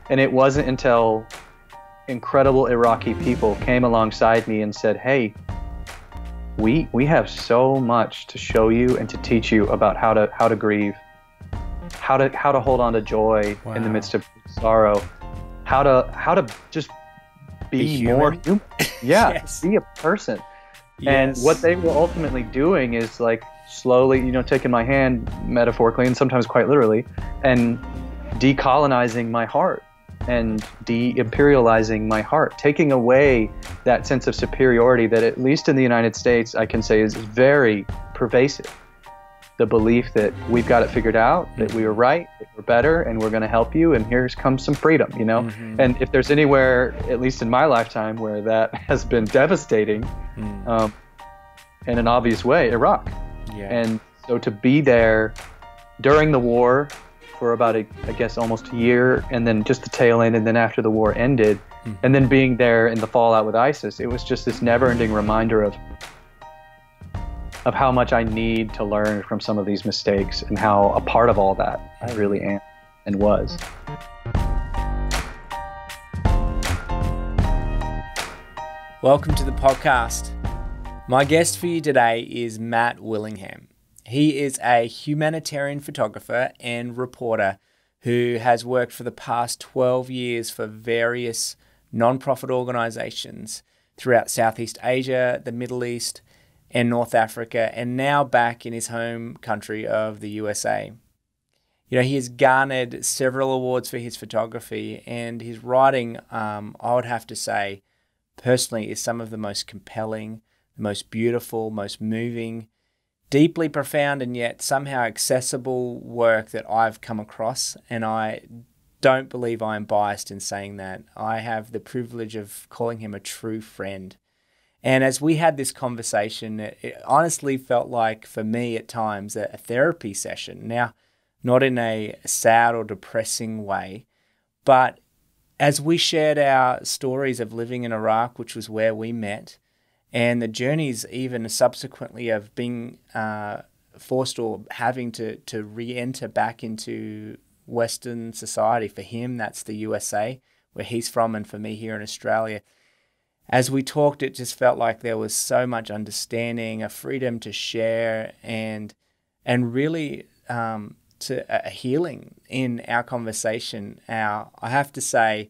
And it wasn't until incredible Iraqi people came alongside me and said, hey, we have so much to show you and to teach you about how to grieve, how to hold on to joy in the midst of sorrow, how to just be more human. Yeah, yes. Be a person. Yes. And what they were ultimately doing is like slowly, taking my hand metaphorically and sometimes quite literally and decolonizing my heart and de-imperializing my heart, taking away that sense of superiority that, at least in the United States, I can say is very pervasive. The belief that we've got it figured out, that we are right, that we're better, and we're going to help you, and here comes some freedom, Mm-hmm. And if there's anywhere, at least in my lifetime, where that has been devastating, in an obvious way, Iraq. Yeah. And so to be there during the war for about, I guess, almost a year, and then just the tail end, and then after the war ended, and then being there in the fallout with ISIS, it was just this never-ending reminder of how much I need to learn from some of these mistakes and how a part of all that I really am and was. Welcome to the podcast. My guest for you today is Matt Willingham. He is a humanitarian photographer and reporter who has worked for the past 12 years for various non-profit organizations throughout Southeast Asia, the Middle East, and North Africa, and now back in his home country of the USA. He has garnered several awards for his photography, and his writing, I would have to say, personally, is some of the most compelling, the most beautiful, most moving, deeply profound, and yet somehow accessible work that I've come across, and I don't believe I am biased in saying that. I have the privilege of calling him a true friend. And as we had this conversation, it honestly felt like, for me at times, a therapy session. Now, not in a sad or depressing way, but as we shared our stories of living in Iraq, which was where we met, and the journeys even subsequently of being forced or having to re-enter back into Western society. For him, that's the USA, where he's from, and for me here in Australia. As we talked, it just felt like there was so much understanding, a freedom to share, and really to a healing in our conversation. I have to say,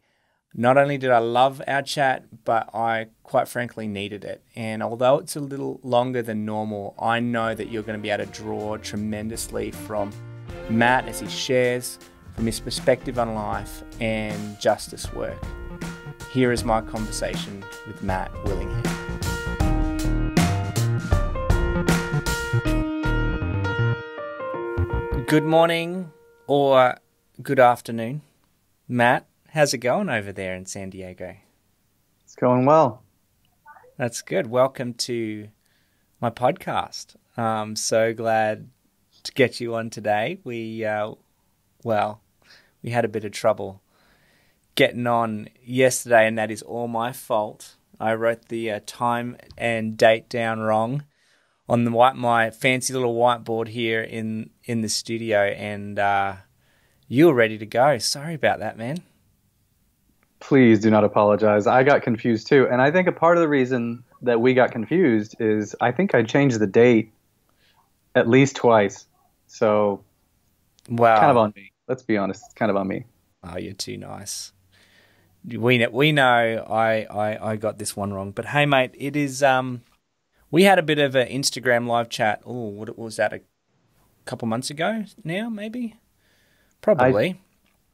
not only did I love our chat, but I quite frankly needed it. And although it's a little longer than normal, I know that you're going to be able to draw tremendously from Matt as he shares from his perspective on life and justice work. Here is my conversation with Matt Willingham. Good morning or good afternoon. Matt, how's it going over there in San Diego? It's going well. That's good. Welcome to my podcast. I'm so glad to get you on today. We had a bit of trouble getting on yesterday, and that is all my fault. I wrote the time and date down wrong on my fancy little whiteboard here in the studio, and you were ready to go. Sorry about that, man. Please do not apologize. I got confused too, and I think a part of the reason that we got confused is I think I changed the date at least twice. So, wow, kind of on me. Let's be honest, it's kind of on me. Oh, you're too nice. We know I got this one wrong, but hey, mate, it is. We had a bit of an Instagram live chat. Oh, what was that? A couple months ago now, maybe. Probably.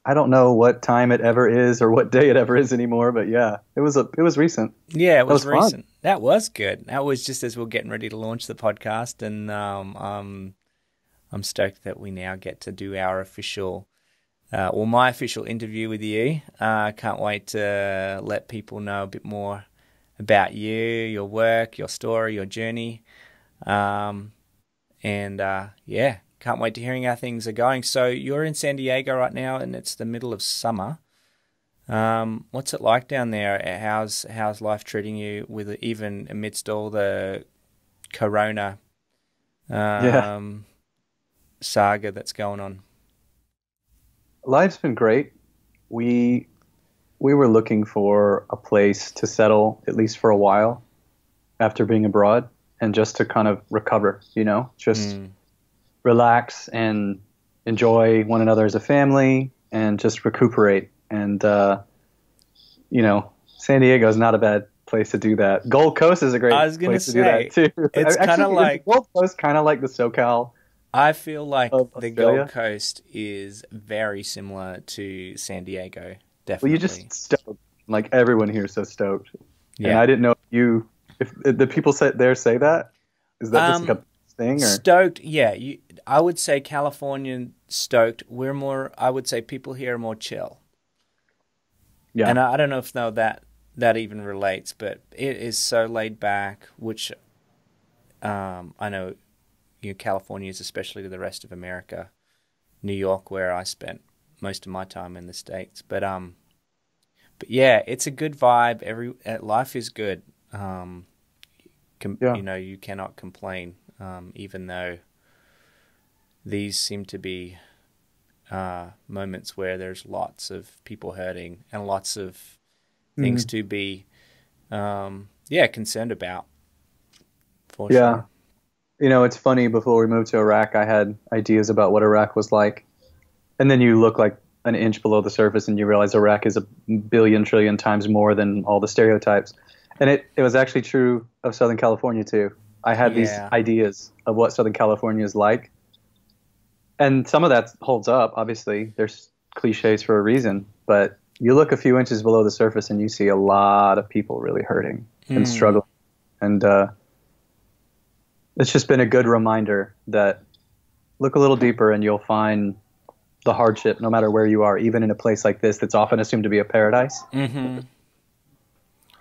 I don't know what time it ever is or what day it ever is anymore, but yeah, it was recent. Yeah, it was recent. Fun. That was good. That was just as we were getting ready to launch the podcast, and I'm stoked that we now get to do our official. My official interview with you. Can't wait to let people know a bit more about you, your work, your story, your journey. Can't wait to hearing how things are going. So you're in San Diego right now, and it's the middle of summer. What's it like down there? How's life treating you, with even amidst all the corona saga that's going on? Life's been great. We we were looking for a place to settle, at least for a while, after being abroad, and just to kind of recover, just relax and enjoy one another as a family and just recuperate. And, San Diego is not a bad place to do that. Gold Coast is a great place to do that too. It's kind of like Gold Coast, kind of like the SoCal. I feel like the Australia. Gold Coast is very similar to San Diego. Definitely. Well, you just stoked. Like everyone here is so stoked. Yeah. And I didn't know if the people say that. Is that just like a thing? Or? Stoked, yeah. I would say Californian stoked. We're more. I would say people here are more chill. Yeah. And I don't know if that even relates, but it is so laid back, which I know California is especially to the rest of America. New York, where I spent most of my time in the States. But yeah, it's a good vibe. Life is good. You cannot complain, even though these seem to be moments where there's lots of people hurting and lots of things to be, concerned about. For sure. It's funny, before we moved to Iraq, I had ideas about what Iraq was like. And then you look like an inch below the surface and you realize Iraq is a billion trillion times more than all the stereotypes. And it was actually true of Southern California too. I had these ideas of what Southern California is like. And some of that holds up, obviously. There's cliches for a reason. But you look a few inches below the surface and you see a lot of people really hurting and struggling. And it's just been a good reminder that look a little deeper and you'll find the hardship no matter where you are, even in a place like this that's often assumed to be a paradise. Mm-hmm.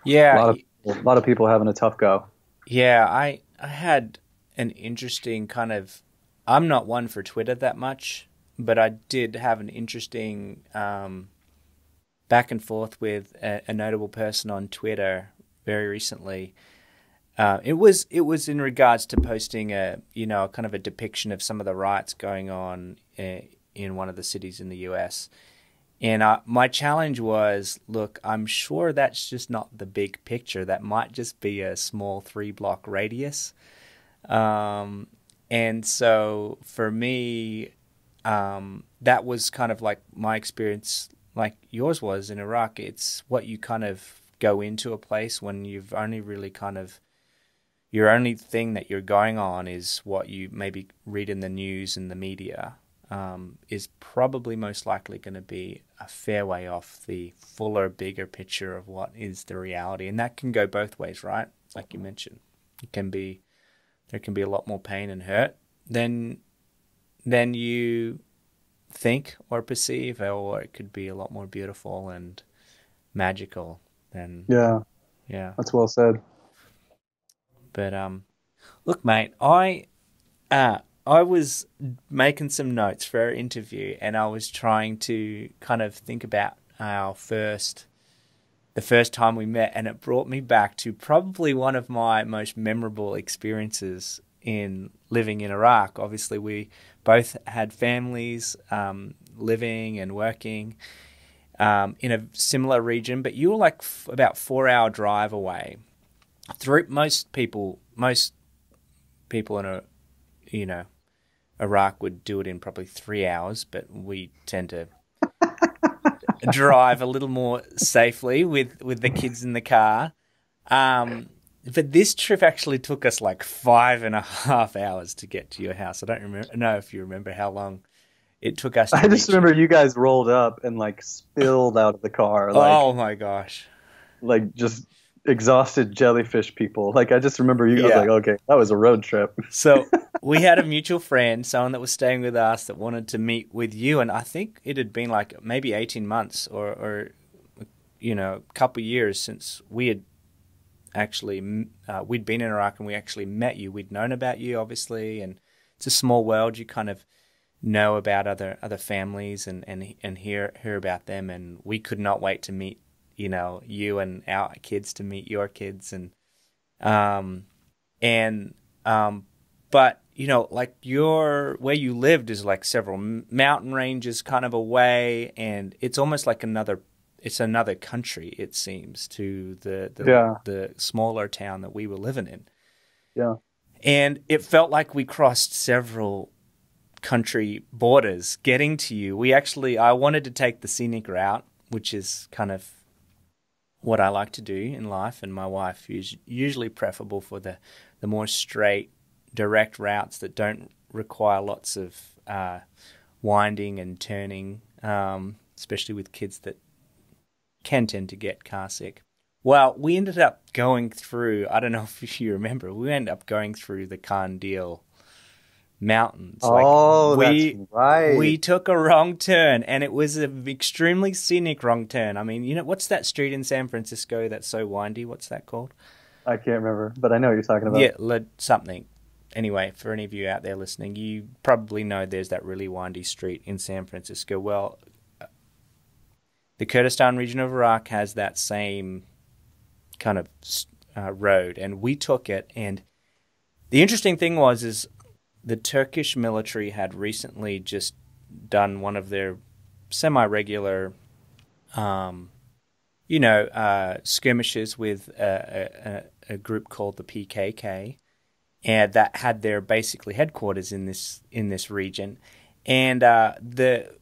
Yeah. A lot of people having a tough go. Yeah, I had an interesting kind of... I'm not one for Twitter that much, but I did have an interesting back and forth with a notable person on Twitter very recently. It was in regards to posting a kind of a depiction of some of the riots going on in one of the cities in the US. And my challenge was, look, I'm sure that's just not the big picture. That might just be a small 3-block radius. And so for me, that was kind of like my experience, like yours was in Iraq. It's what you kind of go into a place when you've only really kind of, your only thing that you're going on is what you maybe read in the news and the media, is probably most likely going to be a fair way off the fuller, bigger picture of what is the reality. And that can go both ways, right? Like you mentioned, there can be a lot more pain and hurt than you think or perceive, or it could be a lot more beautiful and magical than... Yeah, that's well said. But look, mate, I was making some notes for our interview, and I was trying to kind of think about the first time we met, and it brought me back to probably one of my most memorable experiences in living in Iraq. Obviously, we both had families living and working in a similar region, but you were like about 4-hour drive away. Most people in Iraq would do it in probably 3 hours, but we tend to drive a little more safely with the kids in the car. But this trip actually took us like 5.5 hours to get to your house. I don't know if you remember how long it took us to I just remember you guys rolled up and like spilled out of the car. Like, oh my gosh. Like just exhausted jellyfish people. Like I just remember you. I was like, okay, that was a road trip. So we had a mutual friend, someone that was staying with us, that wanted to meet with you, and I think it had been like maybe 18 months or a couple of years since we had actually we'd been in Iraq and we actually met you. We'd known about you, obviously, and it's a small world. You kind of know about other families and hear about them, and we could not wait to meet you and our kids, to meet your kids, but like where you lived is like several mountain ranges kind of away, and it's almost like it's another country, it seems, to Yeah. the smaller town that we were living in. Yeah. And it felt like we crossed several country borders getting to you. I wanted to take the scenic route, which is kind of what I like to do in life, and my wife is usually preferable for the more straight, direct routes that don't require lots of winding and turning, especially with kids that can tend to get car sick. Well, we ended up going through, I don't know if you remember, we ended up going through the Kandil Mountains. Oh, that's right. We took a wrong turn, and it was an extremely scenic wrong turn. I mean, you know, what's that street in San Francisco that's so windy? What's that called? I can't remember, but I know what you're talking about. Yeah, something. Anyway, for any of you out there listening, you probably know there's that really windy street in San Francisco. Well, the Kurdistan region of Iraq has that same kind of road, and we took it. And the interesting thing is the Turkish military had recently just done one of their semi-regular, skirmishes with a group called the PKK, and that had their basically headquarters in this region. And the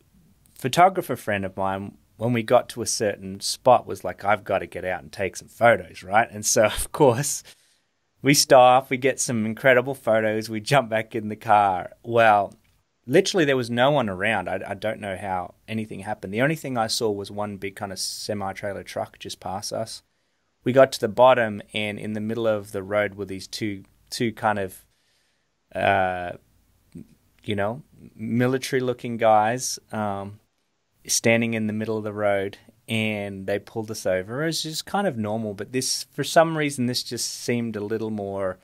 photographer friend of mine, when we got to a certain spot, was like, I've got to get out and take some photos, right? And so, of course, we stop, we get some incredible photos, we jump back in the car. Well, literally there was no one around. I don't know how anything happened. The only thing I saw was one big kind of semi-trailer truck just pass us. We got to the bottom, and in the middle of the road were these two kind of, military-looking guys standing in the middle of the road, and they pulled us over. It was just kind of normal, but this, for some reason, this just seemed a little more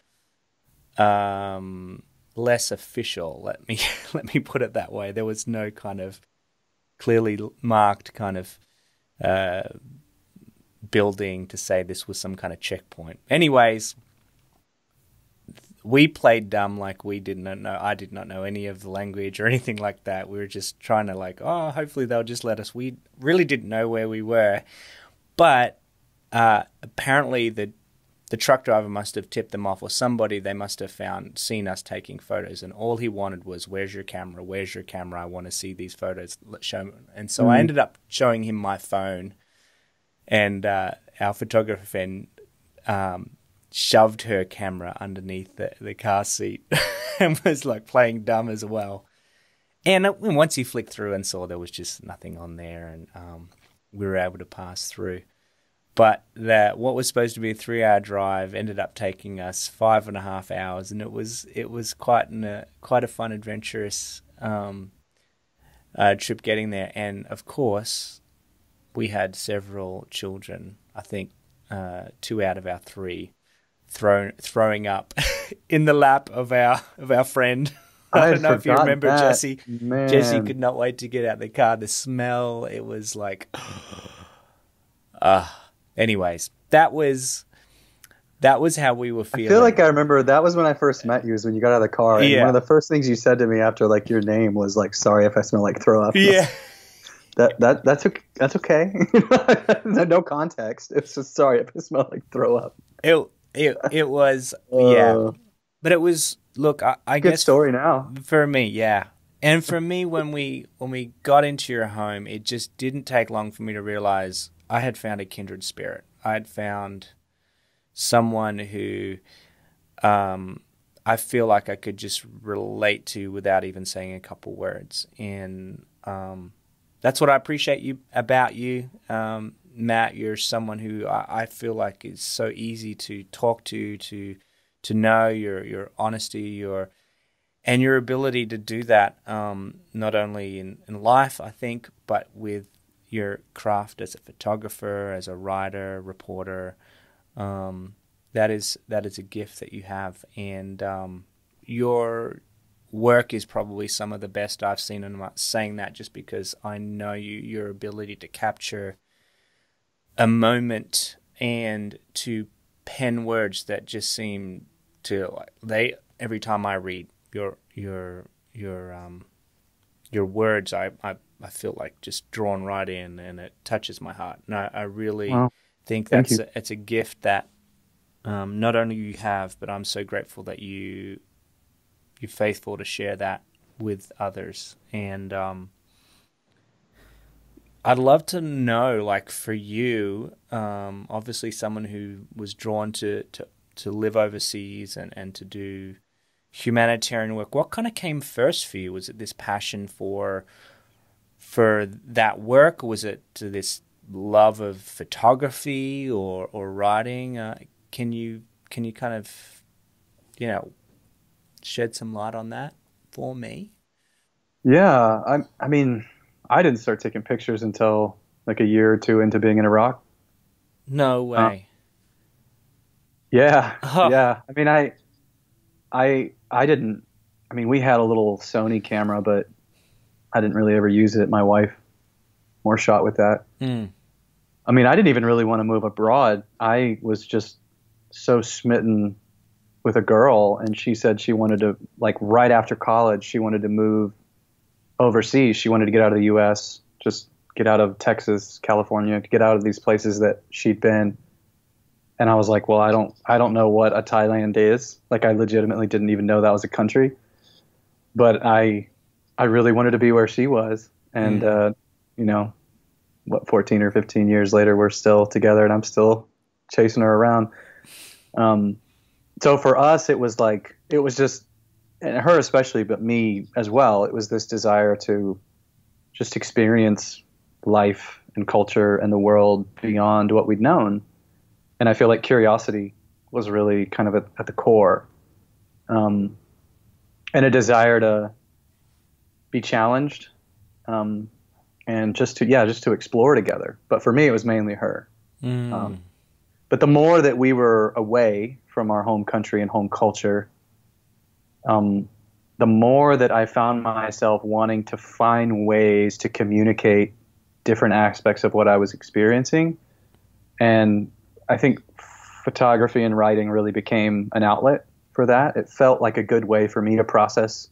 less official. Let me put it that way. There was no kind of clearly marked kind of building to say this was some kind of checkpoint. Anyways, we played dumb, like we did not know. I did not know any of the language or anything like that. We were just trying to hopefully they'll just let us. We really didn't know where we were, but apparently the truck driver must have tipped them off, or somebody. They must have seen us taking photos, and all he wanted was, "Where's your camera? Where's your camera? I want to see these photos. Let's show me." And so I ended up showing him my phone, and our photographer friend shoved her camera underneath the car seat and was like playing dumb as well. And once he flicked through and saw there was just nothing on there, and we were able to pass through. But what was supposed to be a 3-hour drive ended up taking us 5.5 hours, and it was quite a fun, adventurous trip getting there. And of course, we had several children. I think 2 out of our 3 throwing up in the lap of our friend. I don't know if you remember that. Jesse. Man. Jesse could not wait to get out of the car. The smell, it was like, anyways, that was how we were feeling. I feel like I remember that was when I first met you, was when you got out of the car. And one of the first things you said to me after like your name was like, "Sorry if I smell like throw up." Yeah. That's okay. No context. It's just, sorry if I smell like throw up. It was, yeah. But it was, look, I guess. Good story now. For me, yeah. And for me, when we got into your home, it just didn't take long for me to realize I had found a kindred spirit. I had found someone who I feel like I could just relate to without even saying a couple words. And that's what I appreciate about you. Matt, you're someone who I feel like is so easy to talk to know, your honesty, and your ability to do that, not only in life, I think, but with your craft as a photographer, as a writer, reporter. That is a gift that you have, and your work is probably some of the best I've seen. And I'm not saying that just because I know your ability to capture a moment and to pen words that just seem to every time I read your your words, I feel like just drawn right in, and it touches my heart. And I really Well, think thank you. it's a gift that not only you have, but I'm so grateful that you're faithful to share that with others. And I'd love to know, like for you, obviously someone who was drawn to live overseas and to do humanitarian work, what kind of came first for you? Was it this passion for that work? Was it to this love of photography or writing? Can you kind of, shed some light on that for me? Yeah, I mean, I didn't start taking pictures until like a year or two into being in Iraq. No Uh, way. yeah, Oh, yeah. I mean, I didn't. I mean, we had a little Sony camera, but I didn't really ever use it. My wife more shot with that. mm, I mean, I didn't even really want to move abroad. I was just so smitten with a girl, and she said she wanted to, like, right after college, she wanted to move overseas. She wanted to get out of the U.S., just get out of Texas, California, get out of these places that she'd been. And I was like, well, I don't know what a Thailand is. Like, I legitimately didn't even know that was a country. But I really wanted to be where she was. And, mm, you know, what, 14 or 15 years later, we're still together, and I'm still chasing her around. So for us, it was like, it was just, and her especially, but me as well, it was this desire to just experience life and culture and the world beyond what we'd known. And I feel like curiosity was really kind of at the core, um, and a desire to be challenged, and just to explore together. But for me, it was mainly her. mm, Um, but the more that we were away from our home country and home culture, um, the more that I found myself wanting to find ways to communicate different aspects of what I was experiencing. And I think photography and writing really became an outlet for that. It felt like a good way for me to process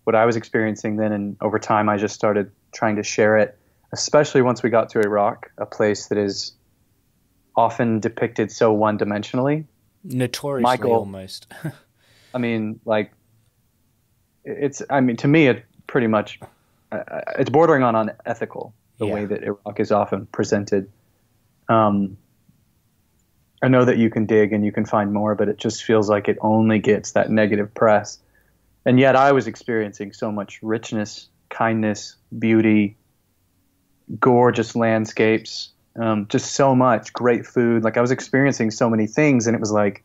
what I was experiencing then. And over time, I just started trying to share it, especially once we got to Iraq, a place that is often depicted so one-dimensionally. notoriously Michael, almost. I mean, like, I mean, to me, it pretty much, it's bordering on unethical, the Yeah. way that Iraq is often presented. Um, I know that you can dig and you can find more, but it just feels like it only gets that negative press. And yet I was experiencing so much richness, kindness, beauty, gorgeous landscapes, just so much great food. Like, I was experiencing so many things, and it was like,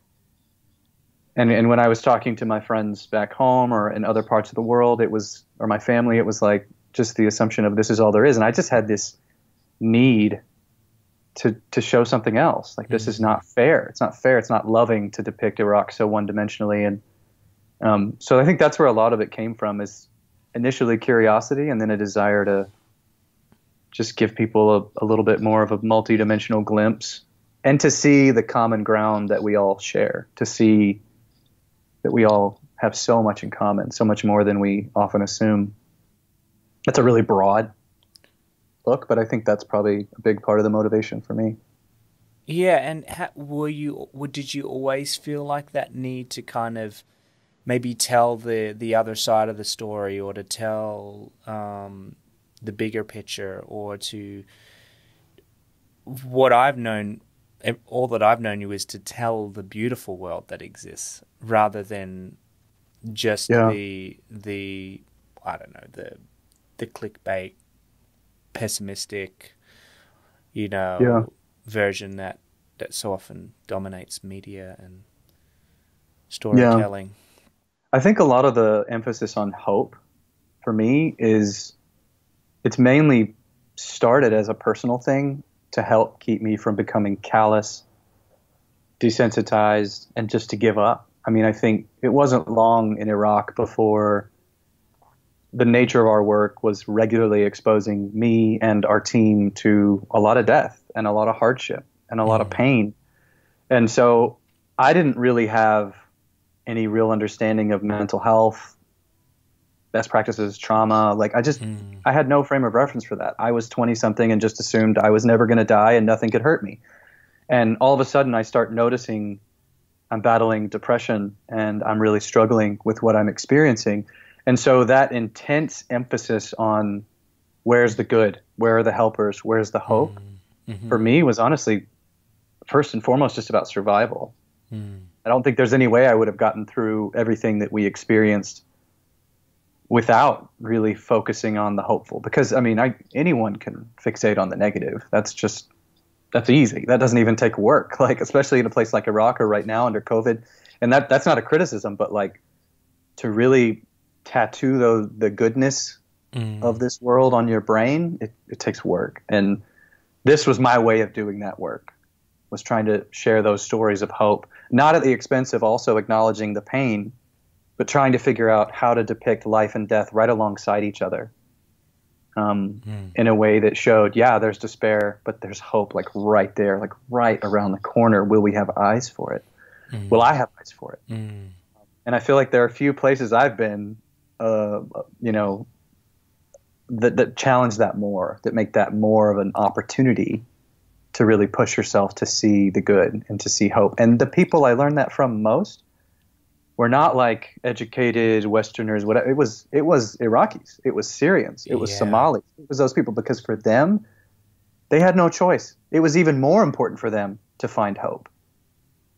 and when I was talking to my friends back home or in other parts of the world, or my family, it was like just the assumption of this is all there is. And I just had this need to show something else. Like, this is not fair. It's not fair. It's not loving to depict Iraq so one-dimensionally. And so I think that's where a lot of it came from, is initially curiosity, and then a desire to just give people a little bit more of a multi-dimensional glimpse, and to see the common ground that we all share, to see that we all have so much in common, so much more than we often assume. That's a really broad look, but I think that's probably a big part of the motivation for me. Yeah, and did you always feel like that need to kind of maybe tell the other side of the story, or to tell the bigger picture, or to what I've known, all that I've known you is to tell the beautiful world that exists, rather than just Yeah. the I don't know, the clickbait, pessimistic, Yeah. version that so often dominates media and Yeah. storytelling. I think a lot of the emphasis on hope for me is, it's mainly started as a personal thing to help keep me from becoming callous, desensitized, and just to give up. I mean, I think it wasn't long in Iraq before the nature of our work was regularly exposing me and our team to a lot of death and a lot of hardship and a lot of Mm. pain. And so I didn't really have any real understanding of mental health best practices, trauma. Like I had no frame of reference for that. I was 20 something and just assumed I was never going to die and nothing could hurt me. And all of a sudden I start noticing I'm battling depression and I'm really struggling with what I'm experiencing. And so that intense emphasis on where's the good, where are the helpers, where's the hope, for me was honestly, first and foremost, just about survival. I don't think there's any way I would have gotten through everything that we experienced without really focusing on the hopeful. Because, I mean, anyone can fixate on the negative. That's easy. That doesn't even take work, like, especially in a place like Iraq or right now under COVID. And that's not a criticism, but like to really tattoo the goodness of this world on your brain, it takes work. And this was my way of doing that work, was trying to share those stories of hope, not at the expense of also acknowledging the pain, but trying to figure out how to depict life and death right alongside each other. In a way that showed, yeah, there's despair, but there's hope, like right there, like right around the corner. Will we have eyes for it? Will I have eyes for it? And I feel like there are a few places I've been, that challenge that more, that make that more of an opportunity to really push yourself to see the good and to see hope. And the people I learned that from most were not like educated Westerners. Whatever. It was Iraqis. It was Syrians. It was Somalis. It was those people, because for them, they had no choice. It was even more important for them to find hope,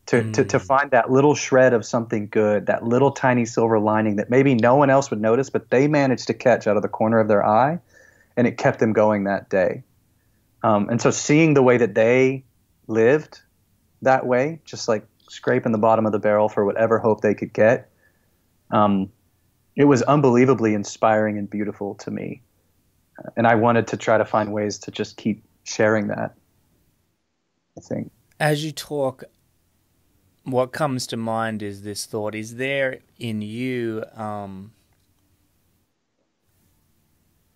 to find that little shred of something good, that little tiny silver lining that maybe no one else would notice, but they managed to catch out of the corner of their eye, and it kept them going that day. And so seeing the way that they lived that way, just like scraping the bottom of the barrel for whatever hope they could get, it was unbelievably inspiring and beautiful to me. And I wanted to try to find ways to just keep sharing that, I think. As you talk, what comes to mind is this thought: is there in you,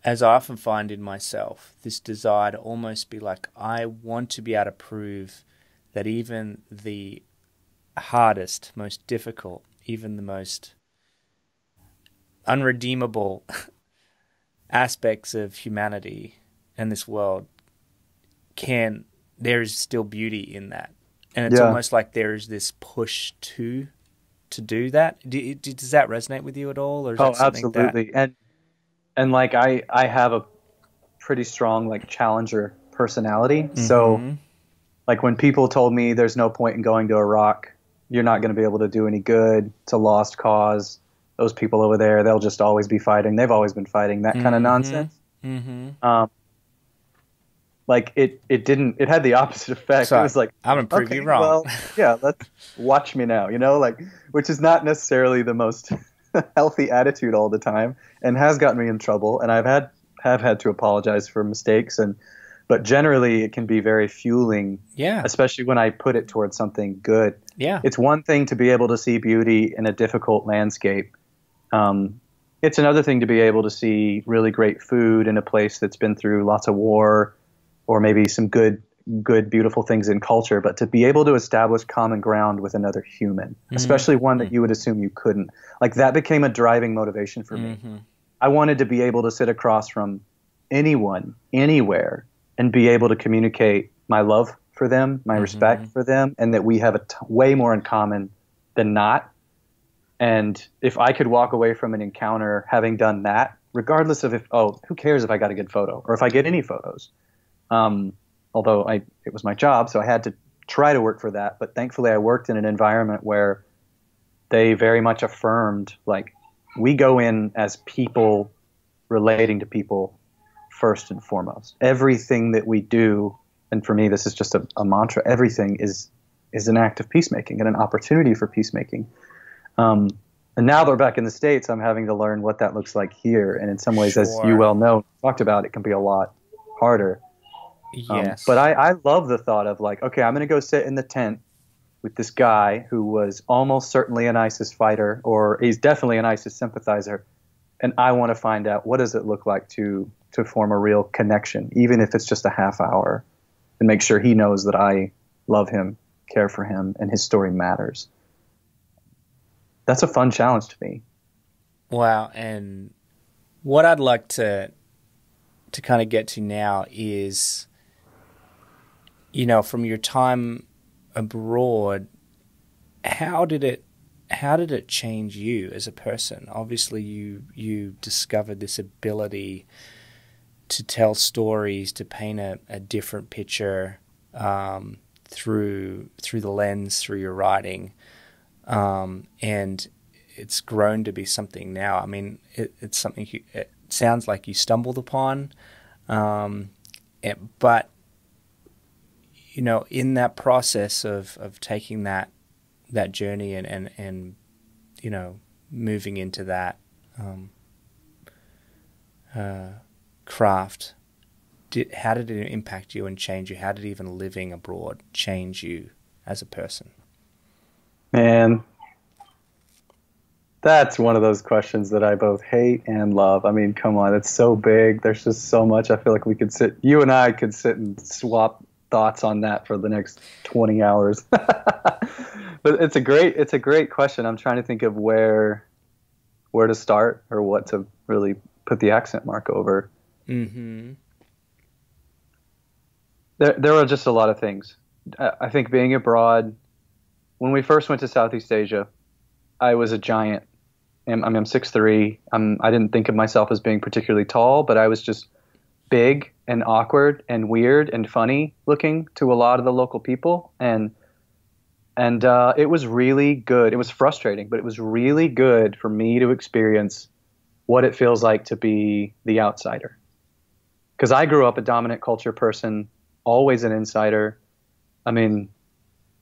as I often find in myself, this desire to almost be like, I want to be able to prove that even the hardest, most difficult, even the most unredeemable aspects of humanity and this world, there is still beauty in that. And it's almost like there is this push to do that. Does that resonate with you at all? Or is that something absolutely. And like I have a pretty strong like challenger personality. So like when people told me there's no point in going to Iraq, you're not going to be able to do any good, it's a lost cause, those people over there, they'll just always be fighting, they've always been fighting, that kind of nonsense. Like it had the opposite effect. So it was like, I'm going to prove you wrong. Well, yeah, let's watch me now, like, which is not necessarily the most healthy attitude all the time, and has gotten me in trouble, and have had to apologize for mistakes, but generally it can be very fueling, especially when I put it towards something good. It's one thing to be able to see beauty in a difficult landscape. It's another thing to be able to see really great food in a place that's been through lots of war, or maybe some good, beautiful things in culture, but to be able to establish common ground with another human, especially one that you would assume you couldn't, like that became a driving motivation for me. I wanted to be able to sit across from anyone, anywhere, and be able to communicate my love for them, my respect for them, and that we have way more in common than not. And if I could walk away from an encounter having done that, regardless of who cares if I got a good photo or if I get any photos, although it was my job, so I had to try to work for that. But thankfully I worked in an environment where they very much affirmed, like, we go in as people relating to people first and foremost. Everything that we do, and for me this is just a mantra, everything is an act of peacemaking and an opportunity for peacemaking. And now that we're back in the States, I'm having to learn what that looks like here. And in some ways, as you well know, talked about, it can be a lot harder. Yes. But I love the thought of like, okay, I'm going to go sit in the tent with this guy who was almost certainly an ISIS fighter, or he's definitely an ISIS sympathizer. And I want to find out, what does it look like to form a real connection, even if it's just a half hour, and make sure he knows that I love him, care for him, and his story matters. That's a fun challenge to me. Wow. And What I'd like to kind of get to now is, you know, from your time abroad, how did it change you as a person? Obviously, you discovered this ability to tell stories, to paint a different picture through the lens, through your writing, and it's grown to be something now. I mean, it's something it sounds like you stumbled upon, but you know, in that process of taking that journey and you know, moving into that craft, how did it impact you and change you? How did even living abroad change you as a person? Man, that's one of those questions that I both hate and love. I mean, come on, it's so big. There's just so much. I feel like you and I could sit and swap thoughts on that for the next 20 hours. But it's a great question. I'm trying to think of where to start or what to really put the accent mark over. Mm-hmm. There are just a lot of things. I think being abroad, when we first went to Southeast Asia, I was a giant. I'm 6'3". I didn't think of myself as being particularly tall, but I was just big and awkward and weird and funny looking to a lot of the local people. And it was really good. It was frustrating, but it was really good for me to experience what it feels like to be the outsider. Because I grew up a dominant culture person, always an insider. I mean,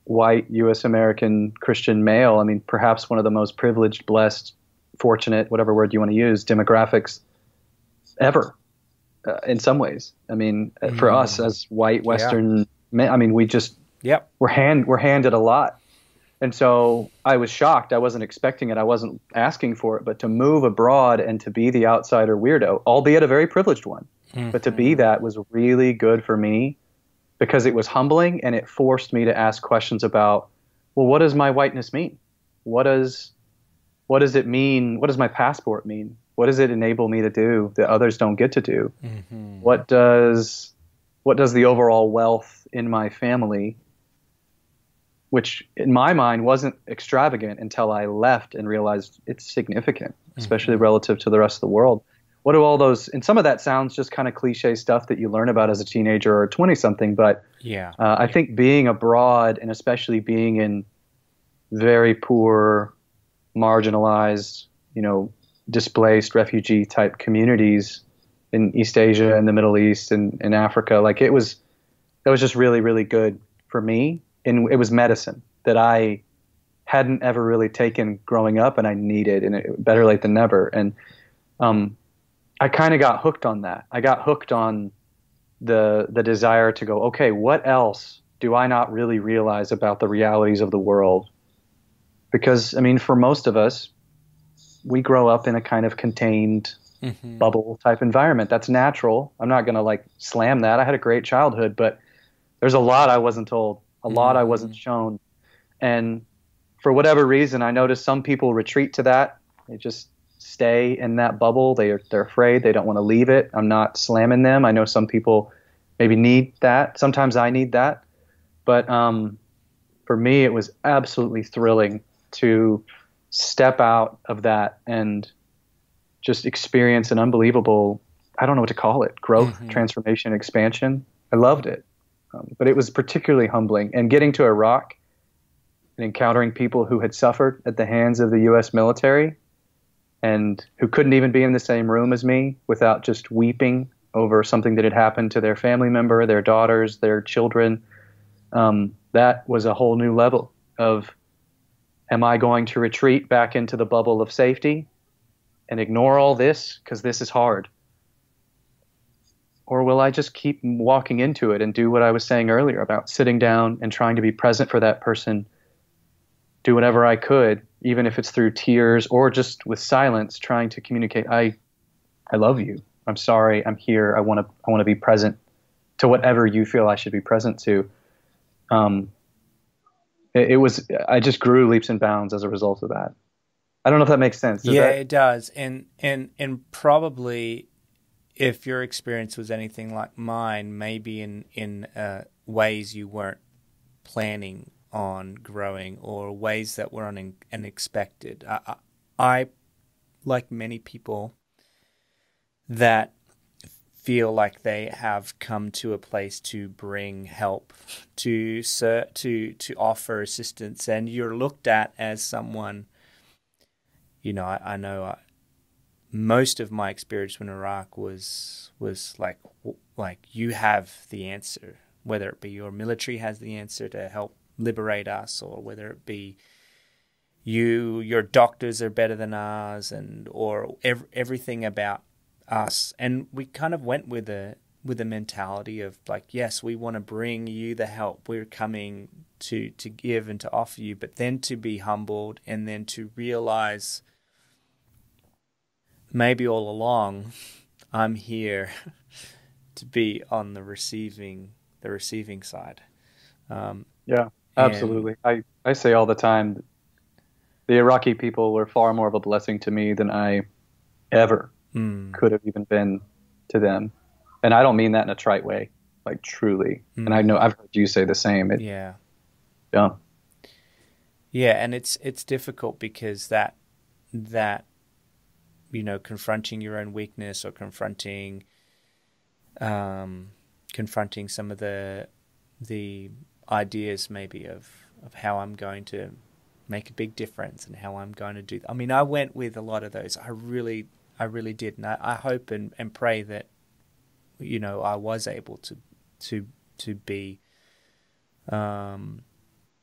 white U.S. American Christian male. I mean, perhaps one of the most privileged, blessed, fortunate, whatever word you want to use, demographics ever. In some ways, I mean, for us as white Western men, I mean, we just we're handed a lot, and so I was shocked. I wasn't expecting it. I wasn't asking for it. But to move abroad and to be the outsider weirdo, albeit a very privileged one, but to be that was really good for me because it was humbling and it forced me to ask questions about, well, what does my whiteness mean? What does it mean? What does my passport mean? What does it enable me to do that others don't get to do? Mm-hmm. What does the overall wealth in my family, which in my mind wasn't extravagant until I left and realized it's significant, especially relative to the rest of the world. What do all those, and some of that sounds just kind of cliche stuff that you learn about as a teenager or 20-something, but I think being abroad and especially being in very poor, marginalized, you know, displaced refugee type communities in East Asia and the Middle East and in Africa, like that was just really, really good for me. And it was medicine that I hadn't ever really taken growing up and I needed, and better late than never. And I kind of got hooked on that. I got hooked on the desire to go, okay, what else do I not really realize about the realities of the world? Because, I mean, for most of us, we grow up in a kind of contained bubble type environment. That's natural. I'm not going to like slam that. I had a great childhood, but there's a lot I wasn't told, a lot I wasn't shown. And for whatever reason, I noticed some people retreat to that. They just stay in that bubble. They're afraid. They don't want to leave it. I'm not slamming them. I know some people maybe need that. Sometimes I need that. But for me, it was absolutely thrilling to step out of that and just experience an unbelievable, I don't know what to call it, growth, transformation, expansion. I loved it. But it was particularly humbling. And getting to Iraq and encountering people who had suffered at the hands of the U.S. military and who couldn't even be in the same room as me without just weeping over something that had happened to their family member, their daughters, their children, that was a whole new level of, am I going to retreat back into the bubble of safety and ignore all this because this is hard? Or will I just keep walking into it and do what I was saying earlier about sitting down and trying to be present for that person, do whatever I could, even if it's through tears or just with silence, trying to communicate, I love you. I'm sorry. I'm here. I want to be present to whatever you feel I should be present to. I just grew leaps and bounds as a result of that. I don't know if that makes sense. Yeah, it does. And probably if your experience was anything like mine, maybe in ways you weren't planning on growing or ways that were unexpected. I, like many people that feel like they have come to a place to bring help, to offer assistance, and you're looked at as someone, you know, I know most of my experience in Iraq was like you have the answer, whether it be your military has the answer to help liberate us, or whether it be your doctors are better than ours, or everything about us. And we kind of went with a mentality of like, yes, we want to bring you the help. We're coming to give and to offer you, but then to be humbled and then to realize maybe all along I'm here to be on the receiving side. Yeah, absolutely. I say all the time, the Iraqi people were far more of a blessing to me than I ever could have even been to them. And I don't mean that in a trite way, like truly. And I know I've heard you say the same. Yeah, and it's difficult because that you know, confronting your own weakness or confronting some of the ideas maybe of how I'm going to make a big difference and how I'm going to do. I mean, I went with a lot of those. I really did, and I hope and pray that, you know, I was able to be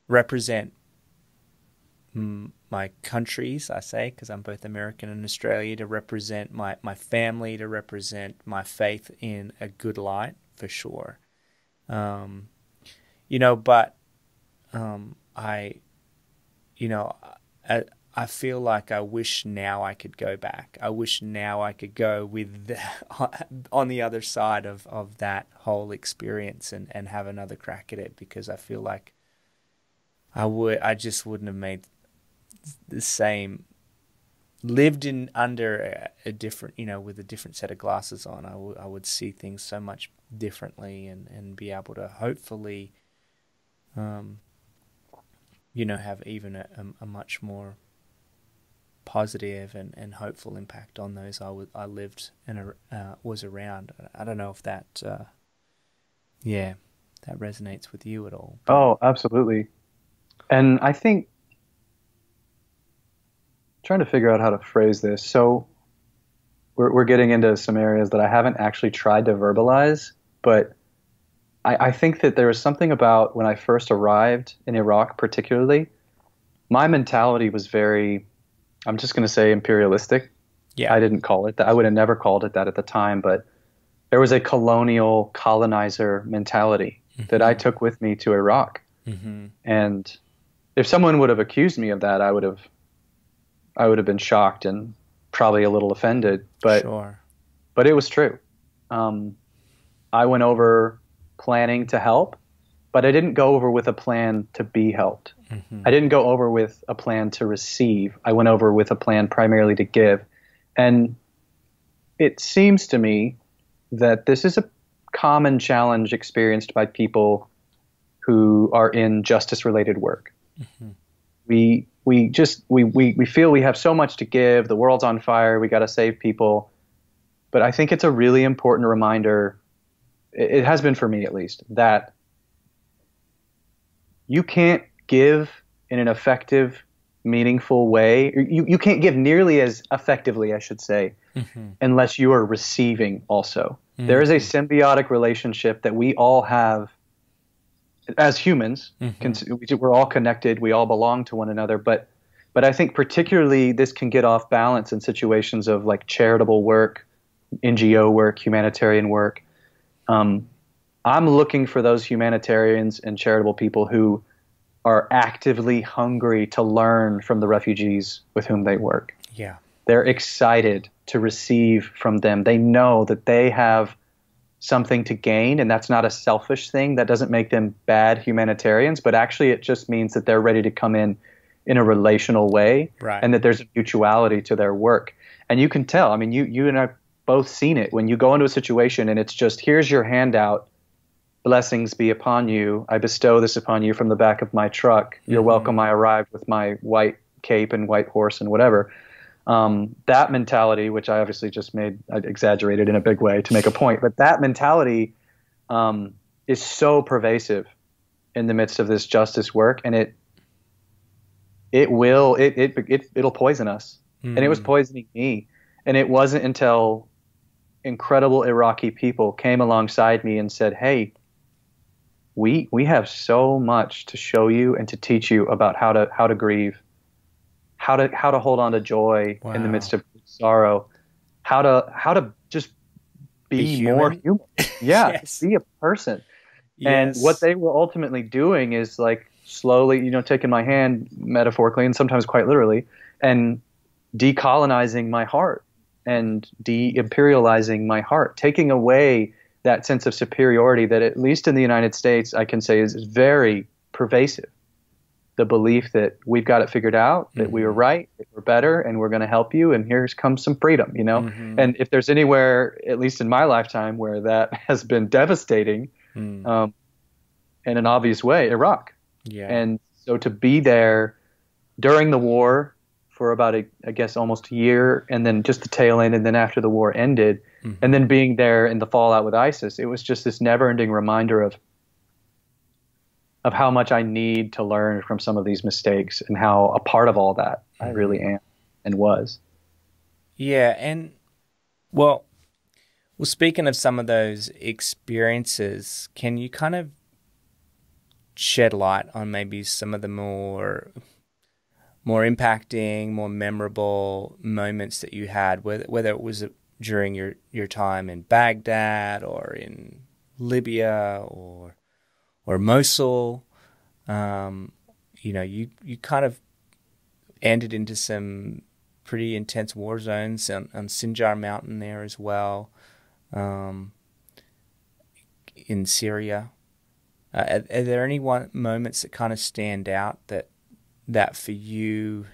represent my countries, I say, because I'm both American and Australia, to represent my family, to represent my faith in a good light, for sure. You know, but I feel like I wish now I could go back. I wish now I could go with on the other side of that whole experience and have another crack at it, because I feel like I just wouldn't have made the same, lived in under a different, you know, with a different set of glasses on. I would see things so much differently and be able to hopefully, you know, have even a much more positive and hopeful impact on those I lived and was around. I don't know if that, that resonates with you at all. Oh, absolutely. And I think, trying to figure out how to phrase this. So we're getting into some areas that I haven't actually tried to verbalize, but I think that there was something about when I first arrived in Iraq, particularly, my mentality was very, I'm just going to say, imperialistic. Yeah. I didn't call it that. I would have never called it that at the time, but there was a colonial colonizer mentality that I took with me to Iraq. And if someone would have accused me of that, I would have been shocked and probably a little offended, but sure. But it was true. I went over planning to help, but I didn't go over with a plan to be helped. I didn't go over with a plan to receive. I went over with a plan primarily to give. And it seems to me that this is a common challenge experienced by people who are in justice-related work. We feel we have so much to give. The world's on fire. We got to save people. But I think it's a really important reminder, it has been for me at least, that you can't give in an effective, meaningful way. You can't give nearly as effectively, I should say, unless you are receiving also. There is a symbiotic relationship that we all have as humans. We're all connected. We all belong to one another. But I think particularly this can get off balance in situations of like charitable work, NGO work, humanitarian work. I'm looking for those humanitarians and charitable people who are actively hungry to learn from the refugees with whom they work. Yeah. They're excited to receive from them. They know that they have something to gain, and that's not a selfish thing. That doesn't make them bad humanitarians, but actually it just means that they're ready to come in in a relational way, Right. and that there's a mutuality to their work. And you can tell. I mean, you and I both seen it when you go into a situation and it's just, here's your handout. Blessings be upon you. I bestow this upon you from the back of my truck. You're welcome. I arrived with my white cape and white horse and whatever. That mentality, which I obviously just I exaggerated in a big way to make a point, but that mentality is so pervasive in the midst of this justice work, and it'll poison us. And it was poisoning me. And it wasn't until incredible Iraqi people came alongside me and said, hey, we have so much to show you and to teach you about how to grieve, how to hold on to joy in the midst of sorrow, how to just be more human. Yeah, Yes. be a person. Yes. And what they were ultimately doing is like slowly, taking my hand metaphorically and sometimes quite literally and decolonizing my heart and de-imperializing my heart, taking away that sense of superiority that, at least in the United States, I can say is very pervasive. The belief that we've got it figured out, that we were right, that we're better, and we're going to help you, and here comes some freedom, And if there's anywhere, at least in my lifetime, where that has been devastating, in an obvious way, Iraq. Yeah. And so to be there during the war for about I guess almost a year, and then just the tail end, and then after the war ended, and then being there in the fallout with ISIS, it was just this never-ending reminder of how much I need to learn from some of these mistakes, and how a part of all that I really am and was. Yeah, and well, speaking of some of those experiences, can you kind of shed light on maybe some of the more impacting, more memorable moments that you had, whether it was during your time in Baghdad or in Libya or Mosul? You kind of entered into some pretty intense war zones on Sinjar Mountain there as well, in Syria. Are there any moments that kind of stand out that for you,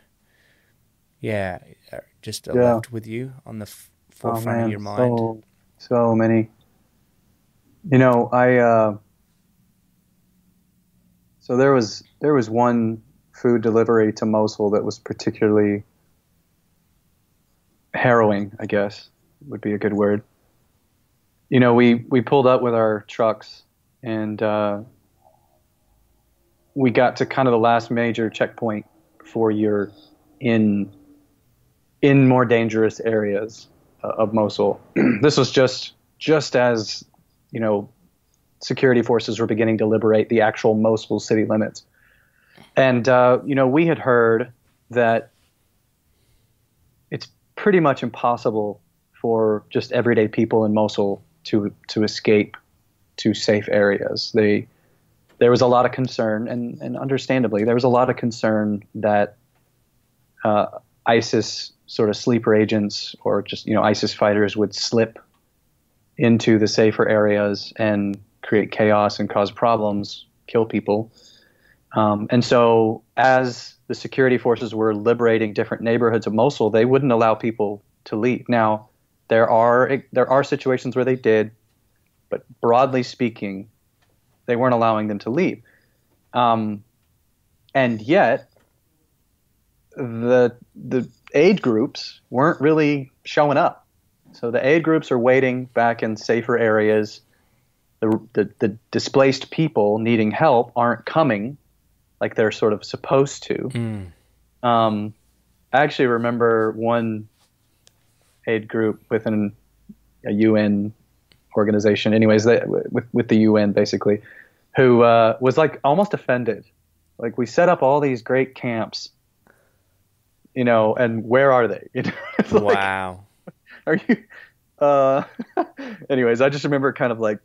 just left with you on the forefront of your mind? So many. So there was one food delivery to Mosul that was particularly harrowing, I guess would be a good word. We pulled up with our trucks, and we got to kind of the last major checkpoint before you're in more dangerous areas of Mosul. This was just as, security forces were beginning to liberate the actual Mosul city limits. And, we had heard that it's pretty much impossible for just everyday people in Mosul to escape to safe areas. There was a lot of concern, and understandably, there was a lot of concern that ISIS sort of sleeper agents, or just, ISIS fighters, would slip into the safer areas and create chaos and cause problems, kill people. And so as the security forces were liberating different neighborhoods of Mosul, they wouldn't allow people to leave. Now, there are situations where they did, but broadly speaking, they weren't allowing them to leave. And yet, the aid groups weren't really showing up. So the aid groups are waiting back in safer areas. The displaced people needing help aren't coming like they're sort of supposed to. I actually remember one aid group within a UN organization, anyways, with the UN basically, who was like almost offended. Like, we set up all these great camps, and where are they? It's like, wow. Are you? Anyways, I just remember kind of like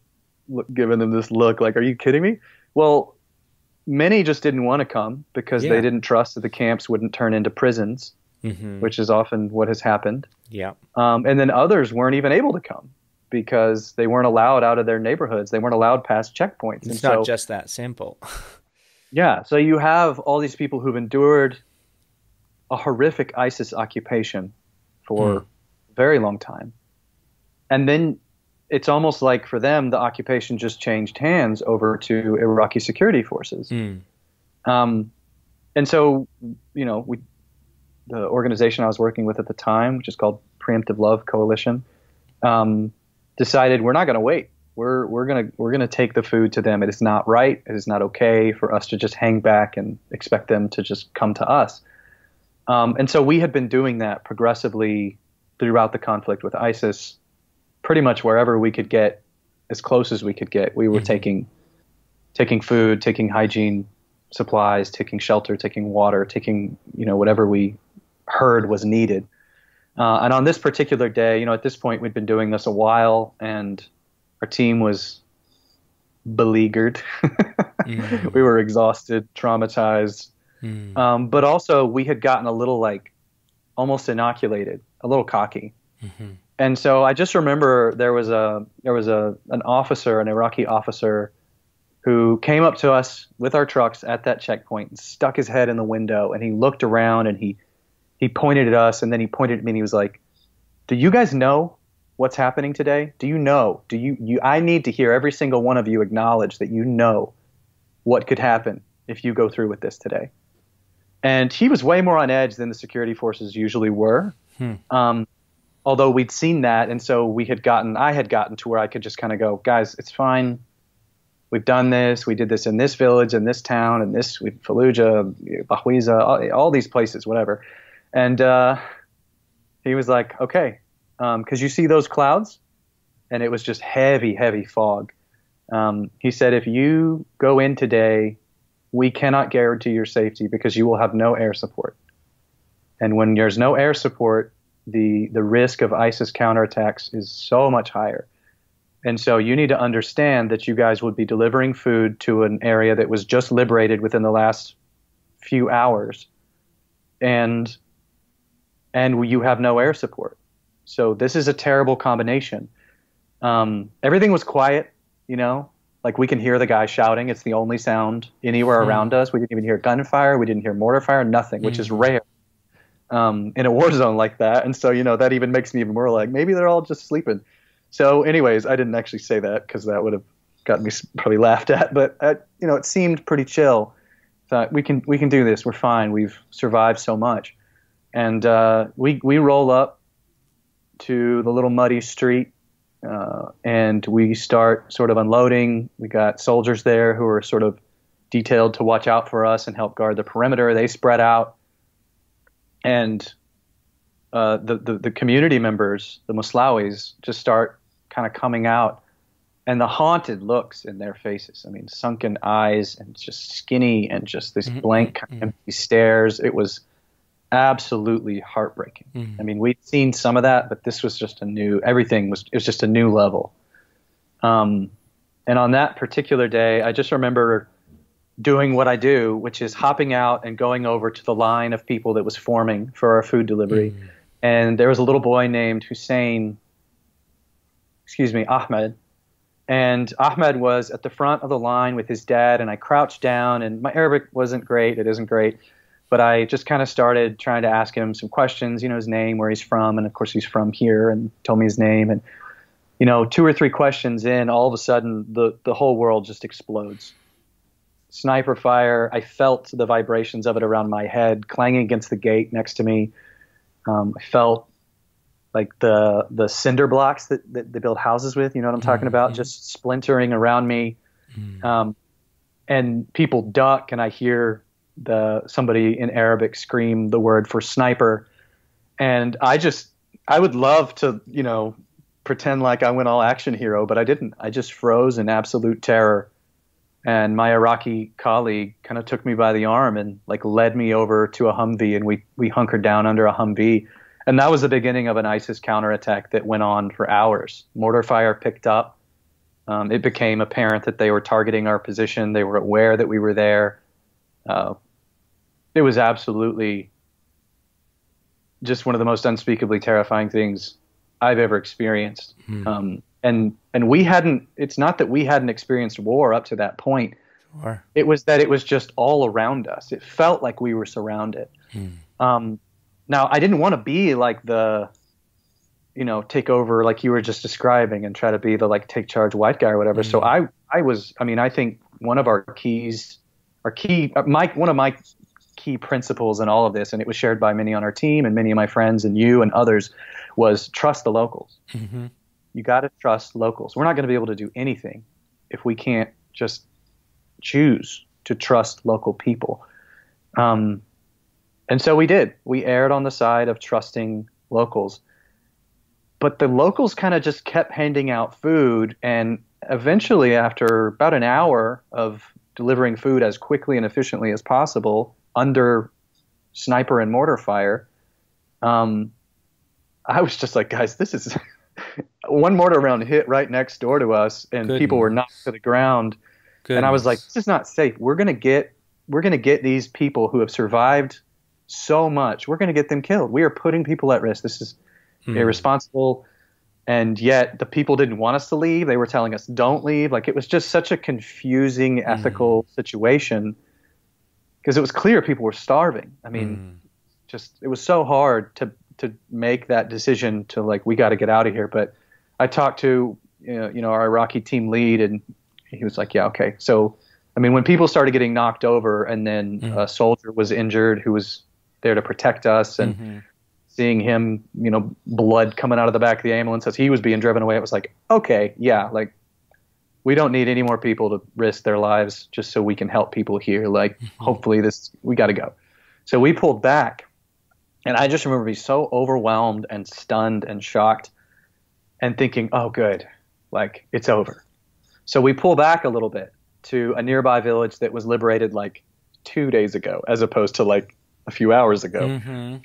giving them this look, like, are you kidding me? Well, many just didn't want to come because they didn't trust that the camps wouldn't turn into prisons, which is often what has happened. Yeah. And then others weren't even able to come because they weren't allowed out of their neighborhoods. They weren't allowed past checkpoints. It's not just that simple. Yeah. So you have all these people who've endured a horrific ISIS occupation for a very long time. And then it's almost like for them, the occupation just changed hands over to Iraqi security forces. And so, the organization I was working with at the time, which is called Pre-emptive Love Coalition, decided we're not going to wait. We're gonna take the food to them. It is not right. It is not okay for us to just hang back and expect them to just come to us. And so we had been doing that progressively throughout the conflict with ISIS. Pretty much wherever we could get, as close as we could get, we were taking food, taking hygiene supplies, taking shelter, taking water, taking whatever we heard was needed. And on this particular day, at this point we'd been doing this a while, and our team was beleaguered. We were exhausted, traumatized, but also we had gotten a little almost inoculated, a little cocky. And so I just remember there was an officer, an Iraqi officer, who came up to us with our trucks at that checkpoint and stuck his head in the window, and he looked around and he pointed at us, and then he pointed at me and he was like, "Do you guys know what's happening today? Do you know? I need to hear every single one of you acknowledge that you know what could happen if you go through with this today." And he was way more on edge than the security forces usually were. Although we'd seen that, and so I had gotten to where I could just kind of go, "Guys, it's fine. We've done this. We did this in this village, in this town, and this Fallujah, Bahwiza, all these places, whatever." And he was like, "Okay, because you see those clouds?" And it was just heavy, heavy fog. He said, "If you go in today, we cannot guarantee your safety because you will have no air support. And when there's no air support, the risk of ISIS counterattacks is so much higher. And so you need to understand that you guys would be delivering food to an area that was just liberated within the last few hours, and you have no air support. So this is a terrible combination." Everything was quiet, we can hear the guy shouting. It's the only sound anywhere around us. We didn't even hear gunfire. We didn't hear mortar fire, nothing, which is rare in a war zone like that. And so, that even makes me even more like, maybe they're all just sleeping. So anyways, I didn't actually say that because that would have gotten me probably laughed at. But, it seemed pretty chill. Thought we can do this. We're fine. We've survived so much. And we roll up to the little muddy street, and we start sort of unloading. We got soldiers there who are sort of detailed to watch out for us and help guard the perimeter. They spread out. And the community members, the Moslawis, just start kind of coming out, and the haunted looks in their faces. I mean, sunken eyes and just skinny and just this blank empty stares. It was absolutely heartbreaking. I mean, we'd seen some of that, but this was just it was just a new level. And on that particular day, I just remember doing what I do, which is hopping out and going over to the line of people that was forming for our food delivery. And there was a little boy named Ahmed. And Ahmed was at the front of the line with his dad, and I crouched down, and my Arabic wasn't great. It isn't great. But I just kind of started trying to ask him some questions, his name, where he's from. And of course he's from here, and told me his name. And, 2 or 3 questions in, all of a sudden the whole world just explodes. Sniper fire. I felt the vibrations of it around my head, clanging against the gate next to me. I felt like the cinder blocks that they build houses with, you know what I'm talking about, just splintering around me. And people duck, and I hear somebody in Arabic scream the word for sniper. And I would love to, pretend like I went all action hero, but I didn't. I just froze in absolute terror. And my Iraqi colleague kind of took me by the arm and led me over to a Humvee, and we hunkered down under a Humvee. And that was the beginning of an ISIS counterattack that went on for hours. Mortar fire picked up. It became apparent that they were targeting our position. They were aware that we were there. It was absolutely just one of the most unspeakably terrifying things I've ever experienced. And it's not that we hadn't experienced war up to that point. Sure. It was that it was just all around us. It felt like we were surrounded. Now, I didn't want to be like the, take over like you were just describing and try to be the like take charge white guy or whatever. So I think one of our keys, one of my key principles in all of this, and it was shared by many on our team and many of my friends and you and others, was trust the locals. Mm-hmm. You got to trust locals. We're not going to be able to do anything if we can't just choose to trust local people. And so we did. We erred on the side of trusting locals. But the locals kind of just kept handing out food, and eventually, after about an hour of delivering food as quickly and efficiently as possible under sniper and mortar fire, I was just like, guys, this is one mortar round hit right next door to us, and people were knocked to the ground. And I was like, this is not safe. We're gonna get these people who have survived so much. We're gonna get them killed. We are putting people at risk. This is irresponsible. And yet the people didn't want us to leave. They were telling us, don't leave. Like, it was just such a confusing ethical situation, because it was clear people were starving. I mean, it was so hard to make that decision to, like, we got to get out of here. But I talked to, our Iraqi team lead, and he was like, yeah, okay. So, I mean, when people started getting knocked over, and then a soldier was injured who was there to protect us, and seeing him, blood coming out of the back of the ambulance as he was being driven away, it was like, okay, yeah, like, we don't need any more people to risk their lives just so we can help people here. Like, hopefully we got to go. So we pulled back, and I just remember being so overwhelmed and stunned and shocked and thinking, oh, good, like, it's over. So we pull back a little bit to a nearby village that was liberated like 2 days ago, as opposed to like a few hours ago.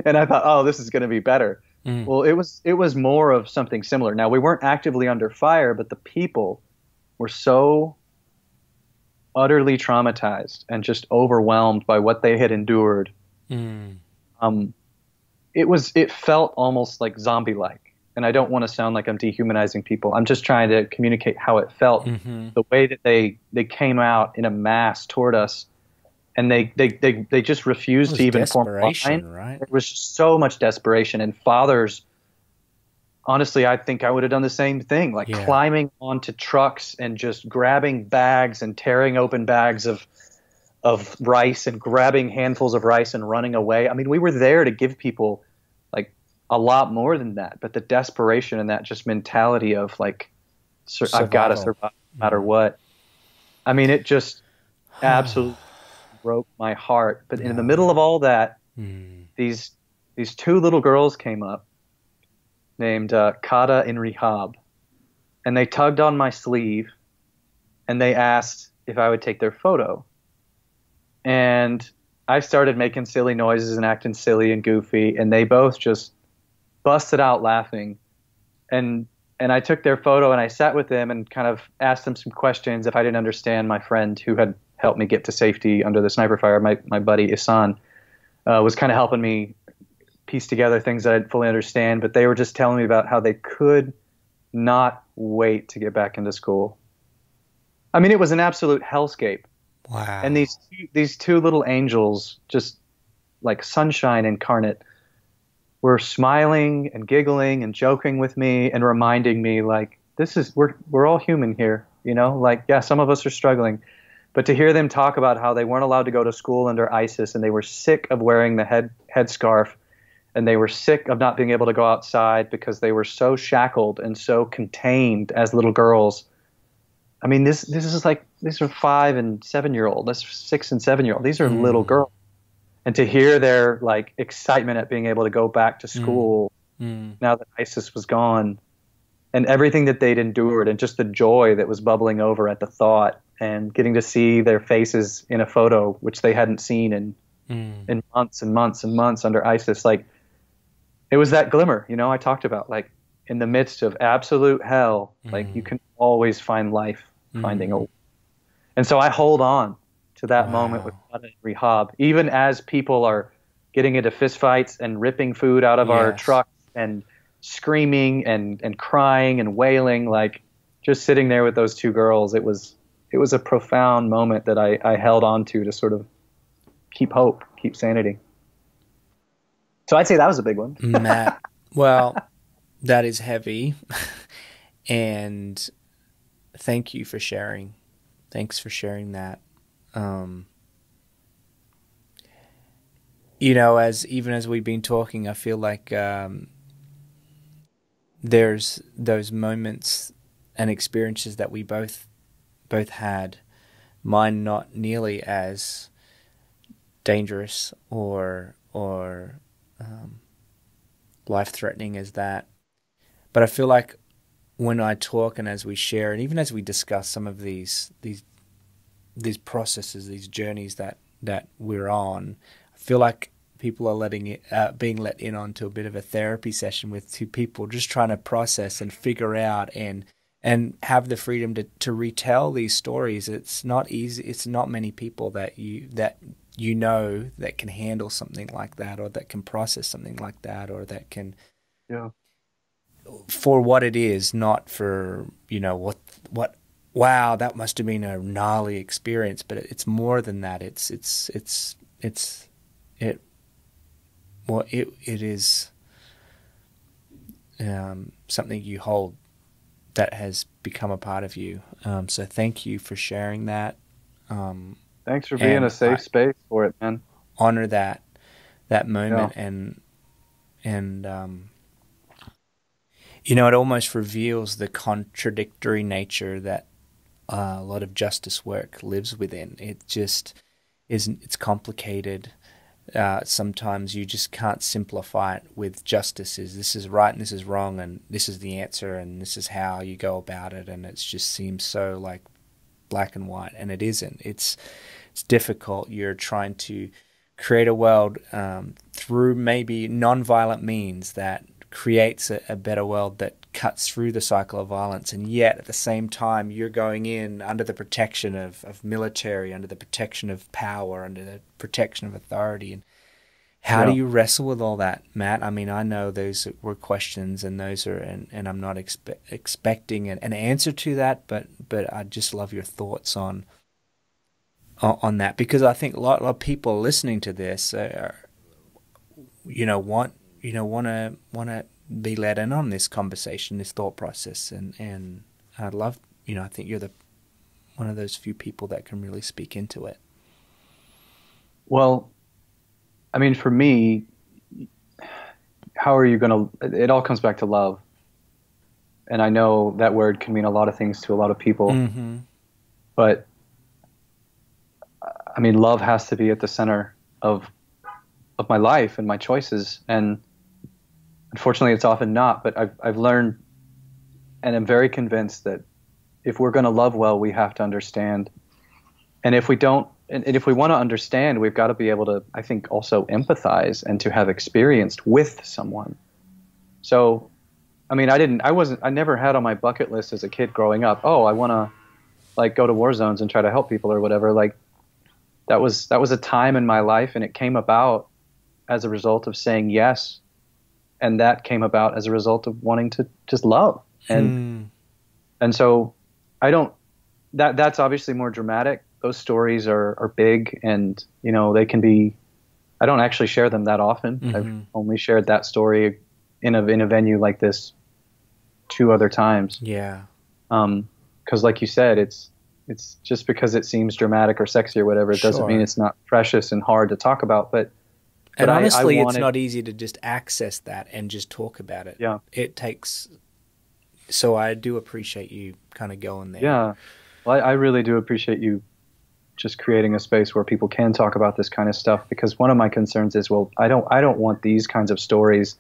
And I thought, oh, this is going to be better. Well, it was more of something similar. Now, we weren't actively under fire, but the people were so utterly traumatized and just overwhelmed by what they had endured. It felt almost like zombie-like. And I don't want to sound like I'm dehumanizing people. I'm just trying to communicate how it felt. The way that they came out in a mass toward us. And they just refused to even form a line. Right? There was just so much desperation. And fathers, honestly, I think I would have done the same thing, like climbing onto trucks and just grabbing bags and tearing open bags of rice and grabbing handfuls of rice and running away. I mean, we were there to give people like a lot more than that. But the desperation and that just mentality of like, I've got to survive no matter what. I mean, it just absolutely broke my heart. But in the middle of all that, these two little girls came up named Kada and Rihab, and they tugged on my sleeve, and they asked if I would take their photo. And I started making silly noises and acting silly and goofy, and they both just busted out laughing. And I took their photo, and I sat with them and kind of asked them some questions if I didn't understand. My friend who had helped me get to safety under the sniper fire, my buddy Isan, was kind of helping me piece together things that I didn't fully understand. But they were just telling me about how they could not wait to get back into school. I mean, it was an absolute hellscape. Wow. And these two little angels, just like sunshine incarnate, were smiling and giggling and joking with me and reminding me, like, we're all human here, like, yeah, some of us are struggling. But to hear them talk about how they weren't allowed to go to school under ISIS, and they were sick of wearing the headscarf, and they were sick of not being able to go outside because they were so shackled and so contained as little girls. I mean, this is like, these are 5 and 7 year old, that's 6 and 7 year old. These are little girls. And to hear their like excitement at being able to go back to school now that ISIS was gone, and everything that they'd endured, and just the joy that was bubbling over at the thought, and getting to see their faces in a photo, which they hadn't seen in months and months and months under ISIS. Like, it was that glimmer, I talked about, like, in the midst of absolute hell, like, you can always find life finding a. And so I hold on to that moment with Rehab, even as people are getting into fistfights and ripping food out of our trucks and screaming and crying and wailing, like, just sitting there with those two girls. It was a profound moment that I held on to sort of keep hope, keep sanity. So I'd say that was a big one. Matt, well, that is heavy. And thank you for sharing. Thanks for sharing that. You know, even as we've been talking, I feel like there's those moments and experiences that we both had. Mine not nearly as dangerous or life-threatening as that. But I feel like when I talk and as we share, and even as we discuss some of these processes, these journeys that we're on, I feel like people are being let in onto a bit of a therapy session with two people just trying to process and figure out and have the freedom to retell these stories. It's not easy. It's not many people that you know that can handle something like that, or that can process something like that, or that can, for what it is, not for, you know, what wow, that must have been a gnarly experience, but it's more than that. It is something you hold that has become a part of you. So thank you for sharing that. Thanks for being a safe space for it, man. Honor that moment. And you know, it almost reveals the contradictory nature that a lot of justice work lives within. It just isn't. It's complicated. Sometimes you just can't simplify it with justice. This is right and this is wrong and this is the answer and this is how you go about it, and it just seems so like black and white, and it isn't. It's difficult. You're trying to create a world through maybe non-violent means that creates a better world that cuts through the cycle of violence, and yet at the same time you're going in under the protection of military, under the protection of power, under the protection of authority. And how do you wrestle with all that, Matt? I mean, I know those were questions, and those are, and I'm not expecting an answer to that, but I just love your thoughts on that, because I think a lot of people listening to this want to be led in on this conversation, this thought process, and I'd love, I think you're one of those few people that can really speak into it. Well, I mean, for me, how are you going to, it all comes back to love. And I know that word can mean a lot of things to a lot of people, but I mean, love has to be at the center of my life and my choices. And unfortunately, it's often not, but I've learned, and I'm very convinced that if we're going to love well, we have to understand. And if we don't, and if we want to understand, we've got to be able to, I think, also empathize and to have experienced with someone. So, I mean, I never had on my bucket list as a kid growing up, oh, I want to like go to war zones and try to help people or whatever. Like that was a time in my life, and it came about as a result of saying yes. And that came about as a result of wanting to just love. And so that's obviously more dramatic. Those stories are big, and, they can be, I don't actually share them that often. I've only shared that story in a venue like this 2 other times. Yeah. 'Cause like you said, it's just because it seems dramatic or sexy or whatever, it doesn't mean it's not precious and hard to talk about. But honestly, it's not easy to just access that and just talk about it. Yeah. It takes, so I do appreciate you kind of going there. Yeah. Well, I really do appreciate you just creating a space where people can talk about this kind of stuff, because one of my concerns is, well, I don't want these kinds of stories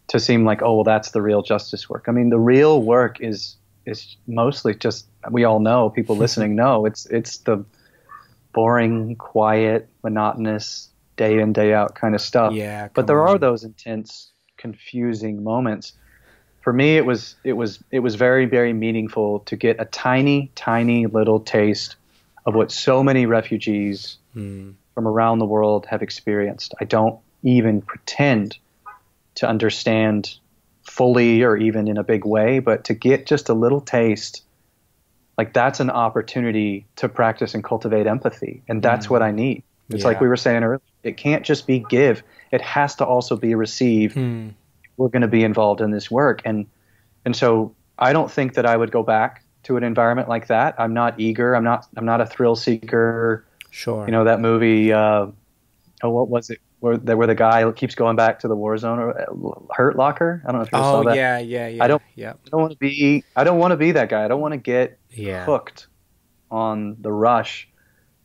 to seem like, oh, well, that's the real justice work. I mean, the real work is mostly just, we all know, people listening know, it's the boring, quiet, monotonous, day in, day out kind of stuff. Yeah. But there are those intense, confusing moments. For me, it was very, very meaningful to get a tiny, tiny little taste of what so many refugees from around the world have experienced. I don't even pretend to understand fully or even in a big way, but to get just a little taste, like that's an opportunity to practice and cultivate empathy. And that's what I need. It's like we were saying earlier, It can't just be give. It has to also be receive. We're going to be involved in this work. And so I don't think that I would go back to an environment like that. I'm not eager. I'm not a thrill seeker. Sure. You know, that movie, what was it? Where the guy keeps going back to the war zone, or Hurt Locker. I don't know if you saw that. Yeah. I don't want to be that guy. I don't want to get hooked on the rush.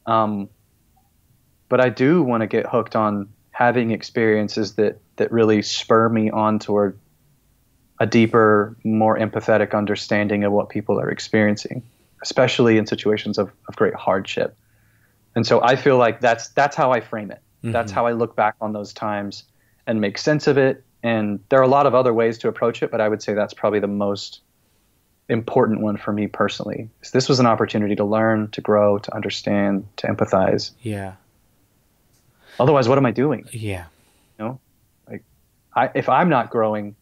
But I do want to get hooked on having experiences that really spur me on toward a deeper, more empathetic understanding of what people are experiencing, especially in situations of great hardship. And so I feel like that's how I frame it. That's how I look back on those times and make sense of it. And there are a lot of other ways to approach it, but I would say that's probably the most important one for me personally. This was an opportunity to learn, to grow, to understand, to empathize. Yeah. Otherwise, what am I doing? Yeah. You know, like if I'm not growing,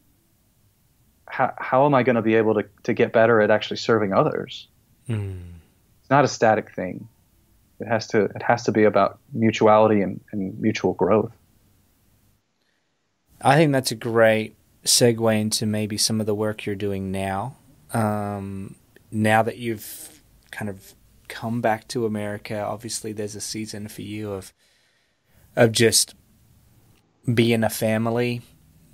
how am I going to be able to get better at actually serving others? It's not a static thing. It has to be about mutuality and mutual growth. I think that's a great segue into maybe some of the work you're doing now. Now that you've kind of come back to America, obviously there's a season for you of just being a family,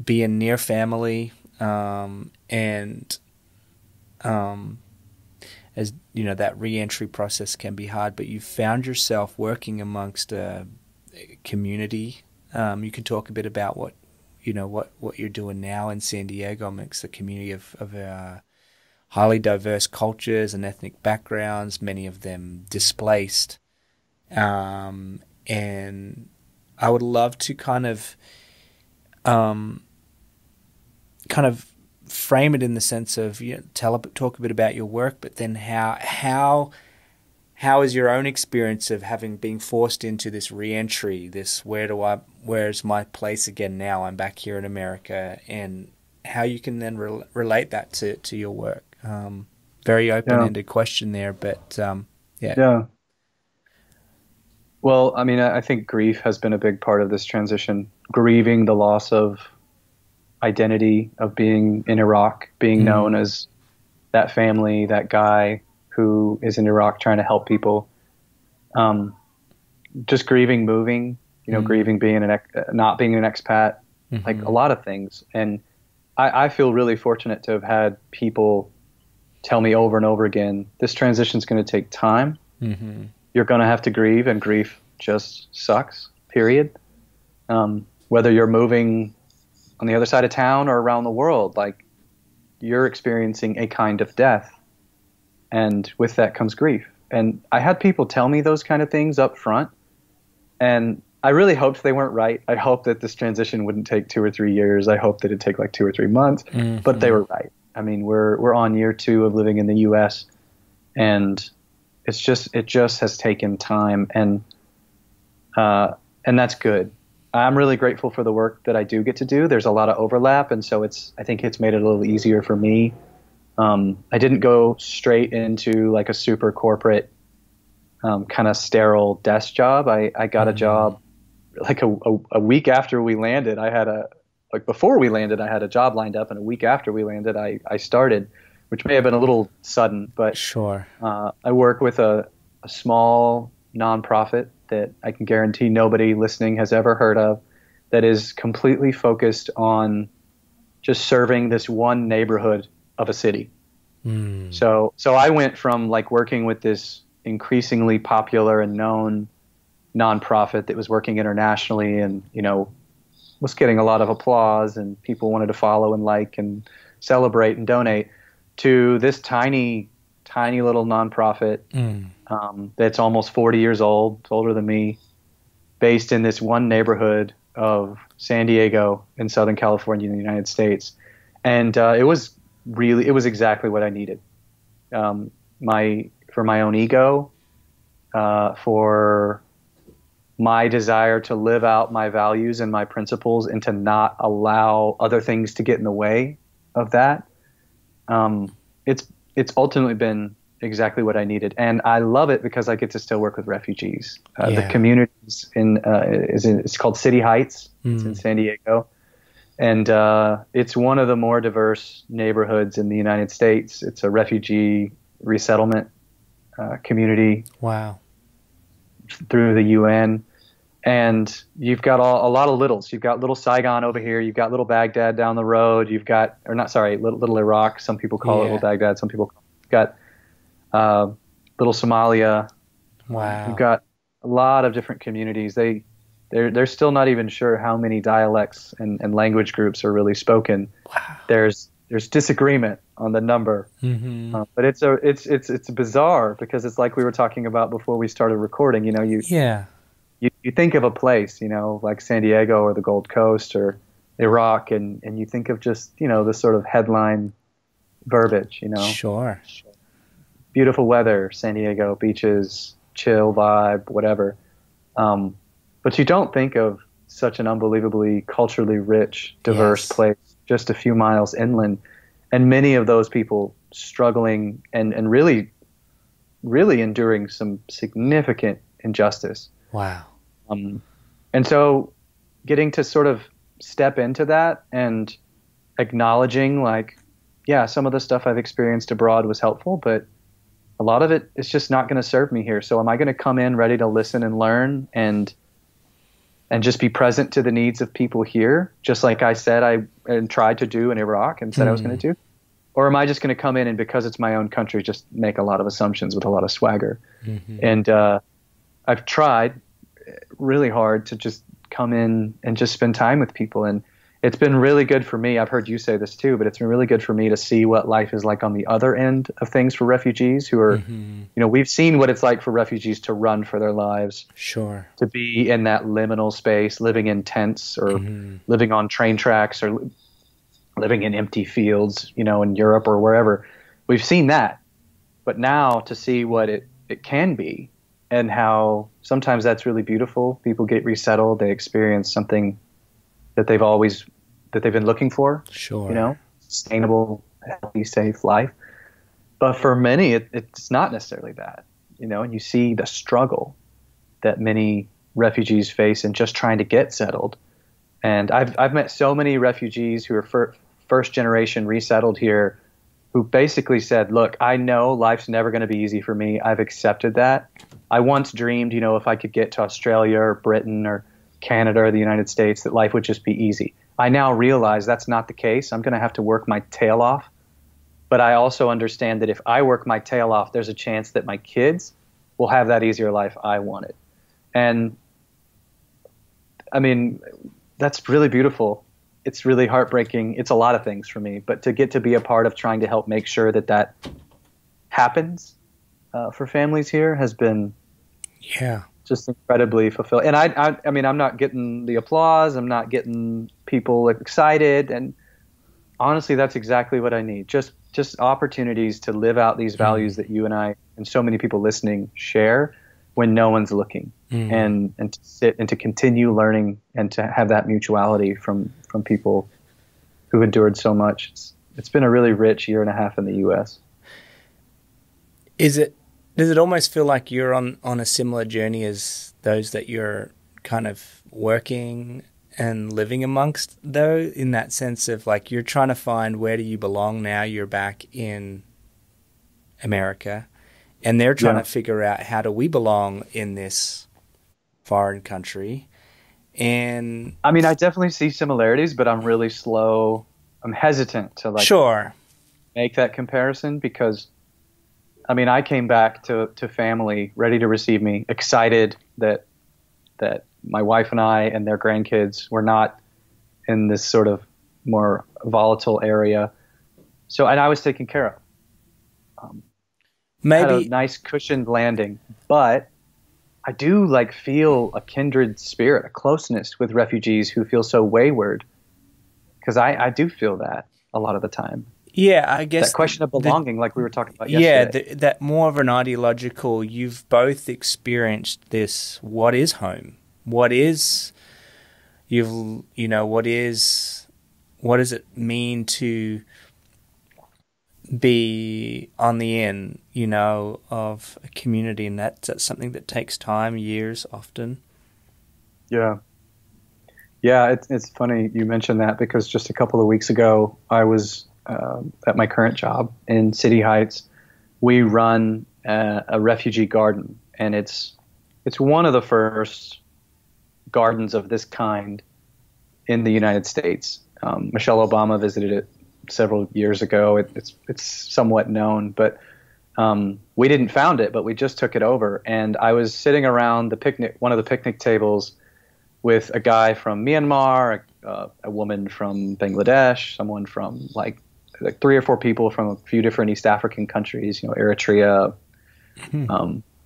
being near family, and as you know, that re-entry process can be hard, but you've found yourself working amongst a community. You can talk a bit about what you're doing now in San Diego amongst a community of highly diverse cultures and ethnic backgrounds, many of them displaced. And I would love to kind of frame it in the sense of, you know, talk a bit about your work, but then how is your own experience of having been forced into this re-entry, this where's my place again now? I'm back here in America, and how you can then relate that to your work. Very open-ended question there, but yeah. Well, I mean, I think grief has been a big part of this transition. Grieving the loss of identity, of being in Iraq, being known as that family, that guy who is in Iraq trying to help people. Just grieving moving, grieving being not being an expat, like a lot of things. And I feel really fortunate to have had people tell me over and over again, this transition is going to take time. You're going to have to grieve, and grief just sucks, period. Whether you're moving on the other side of town or around the world, like, you're experiencing a kind of death, and with that comes grief. And I had people tell me those kind of things up front, and I really hoped they weren't right. I hoped that this transition wouldn't take 2 or 3 years. I hoped that it'd take like 2 or 3 months, but they were right. I mean, we're on year 2 of living in the U.S., and it just has taken time, and that's good. I'm really grateful for the work that I do get to do. There's a lot of overlap, and so I think it's made it a little easier for me. I didn't go straight into like a super corporate kind of sterile desk job. I got a job like a week after we landed. Before we landed, I had a job lined up, and a week after we landed, I started, which may have been a little sudden, but sure. I work with a small nonprofit that I can guarantee nobody listening has ever heard of, that is completely focused on just serving this one neighborhood of a city. So I went from like working with this increasingly popular and known nonprofit that was working internationally and, was getting a lot of applause, and people wanted to follow and like and celebrate and donate, to this tiny little nonprofit that's almost 40 years old, older than me, based in this one neighborhood of San Diego in Southern California in the United States. And it was exactly what I needed. For my own ego, for my desire to live out my values and my principles and to not allow other things to get in the way of that. It's ultimately been exactly what I needed. And I love it because I get to still work with refugees. The communities it's called City Heights. It's in San Diego. And it's one of the more diverse neighborhoods in the United States. It's a refugee resettlement community. Wow. Through the UN. And you've got a lot of littles. You've got little Saigon over here. You've got little Baghdad down the road. You've got, or not, sorry, little Iraq. Some people call it little Baghdad. Some people call it. You've got little Somalia. Wow. You've got a lot of different communities. They're still not even sure how many dialects and language groups are really spoken. Wow. There's disagreement on the number, but it's bizarre because it's like we were talking about before we started recording. You know, you think of a place, you know, like San Diego or the Gold Coast or Iraq, and you think of just, you know, this sort of headline verbiage, you know. Sure. Beautiful weather, San Diego, beaches, chill vibe, whatever. But you don't think of such an unbelievably culturally rich, diverse place just a few miles inland, and many of those people struggling and really, really enduring some significant injustice. Wow. And so getting to sort of step into that and acknowledging, like, yeah, some of the stuff I've experienced abroad was helpful, but a lot of it is just not going to serve me here. So am I going to come in ready to listen and learn and just be present to the needs of people here, just like I said and tried to do in Iraq and said I was going to do? Or am I just going to come in and, because it's my own country, just make a lot of assumptions with a lot of swagger? And I've tried really hard to just come in and just spend time with people. And it's been really good for me. I've heard you say this too, but it's been really good for me to see what life is like on the other end of things for refugees who are, you know, we've seen what it's like for refugees to run for their lives. Sure. To be in that liminal space, living in tents or living on train tracks or living in empty fields, you know, in Europe or wherever. We've seen that. But now to see what it can be and how sometimes that's really beautiful. People get resettled. They experience something that they've been looking for. Sure. You know, sustainable, healthy, safe life. But for many, it's not necessarily that, you know, and you see the struggle that many refugees face in just trying to get settled. And I've met so many refugees who are first generation resettled here who basically said, look, I know life's never going to be easy for me. I've accepted that. I once dreamed, you know, if I could get to Australia or Britain or Canada or the United States, that life would just be easy. I now realize that's not the case. I'm going to have to work my tail off. But I also understand that if I work my tail off, there's a chance that my kids will have that easier life I wanted. And I mean, that's really beautiful. It's really heartbreaking. It's a lot of things for me, but to get to be a part of trying to help make sure that happens for families here has been just incredibly fulfilling. And I mean, I'm not getting the applause. I'm not getting people excited. And honestly, that's exactly what I need. Just opportunities to live out these values that you and I and so many people listening share when no one's looking, and to sit and to continue learning and to have that mutuality from people who've endured so much. It's been a really rich year and a half in the U.S. Does it almost feel like you're on a similar journey as those that you're kind of working and living amongst, though, in that sense of like you're trying to find where do you belong now? You're back in America, and they're trying to figure out how do we belong in this foreign country. And I mean, I definitely see similarities, but I'm really slow. I'm hesitant to make that comparison because, I mean, I came back to family ready to receive me, excited that my wife and I and their grandkids were not in this sort of more volatile area. So, and I was taken care of. Maybe had a nice cushioned landing, but I do feel a kindred spirit, a closeness with refugees who feel so wayward, because I do feel that a lot of the time. Yeah, I guess that question of belonging, like we were talking about yesterday. Yeah, that more of an ideological. You've both experienced this. What is home? What is what does it mean to be on the end, you know, of a community, and that's something that takes time, years often. Yeah. Yeah, it's funny you mentioned that, because just a couple of weeks ago, I was at my current job in City Heights. We run a refugee garden, and it's one of the first gardens of this kind in the United States. Michelle Obama visited it several years ago. It's somewhat known, but we didn't found it, but we just took it over. And I was sitting around one of the picnic tables with a guy from Myanmar, a woman from Bangladesh, someone from like 3 or 4 people from a few different East African countries, you know, Eritrea.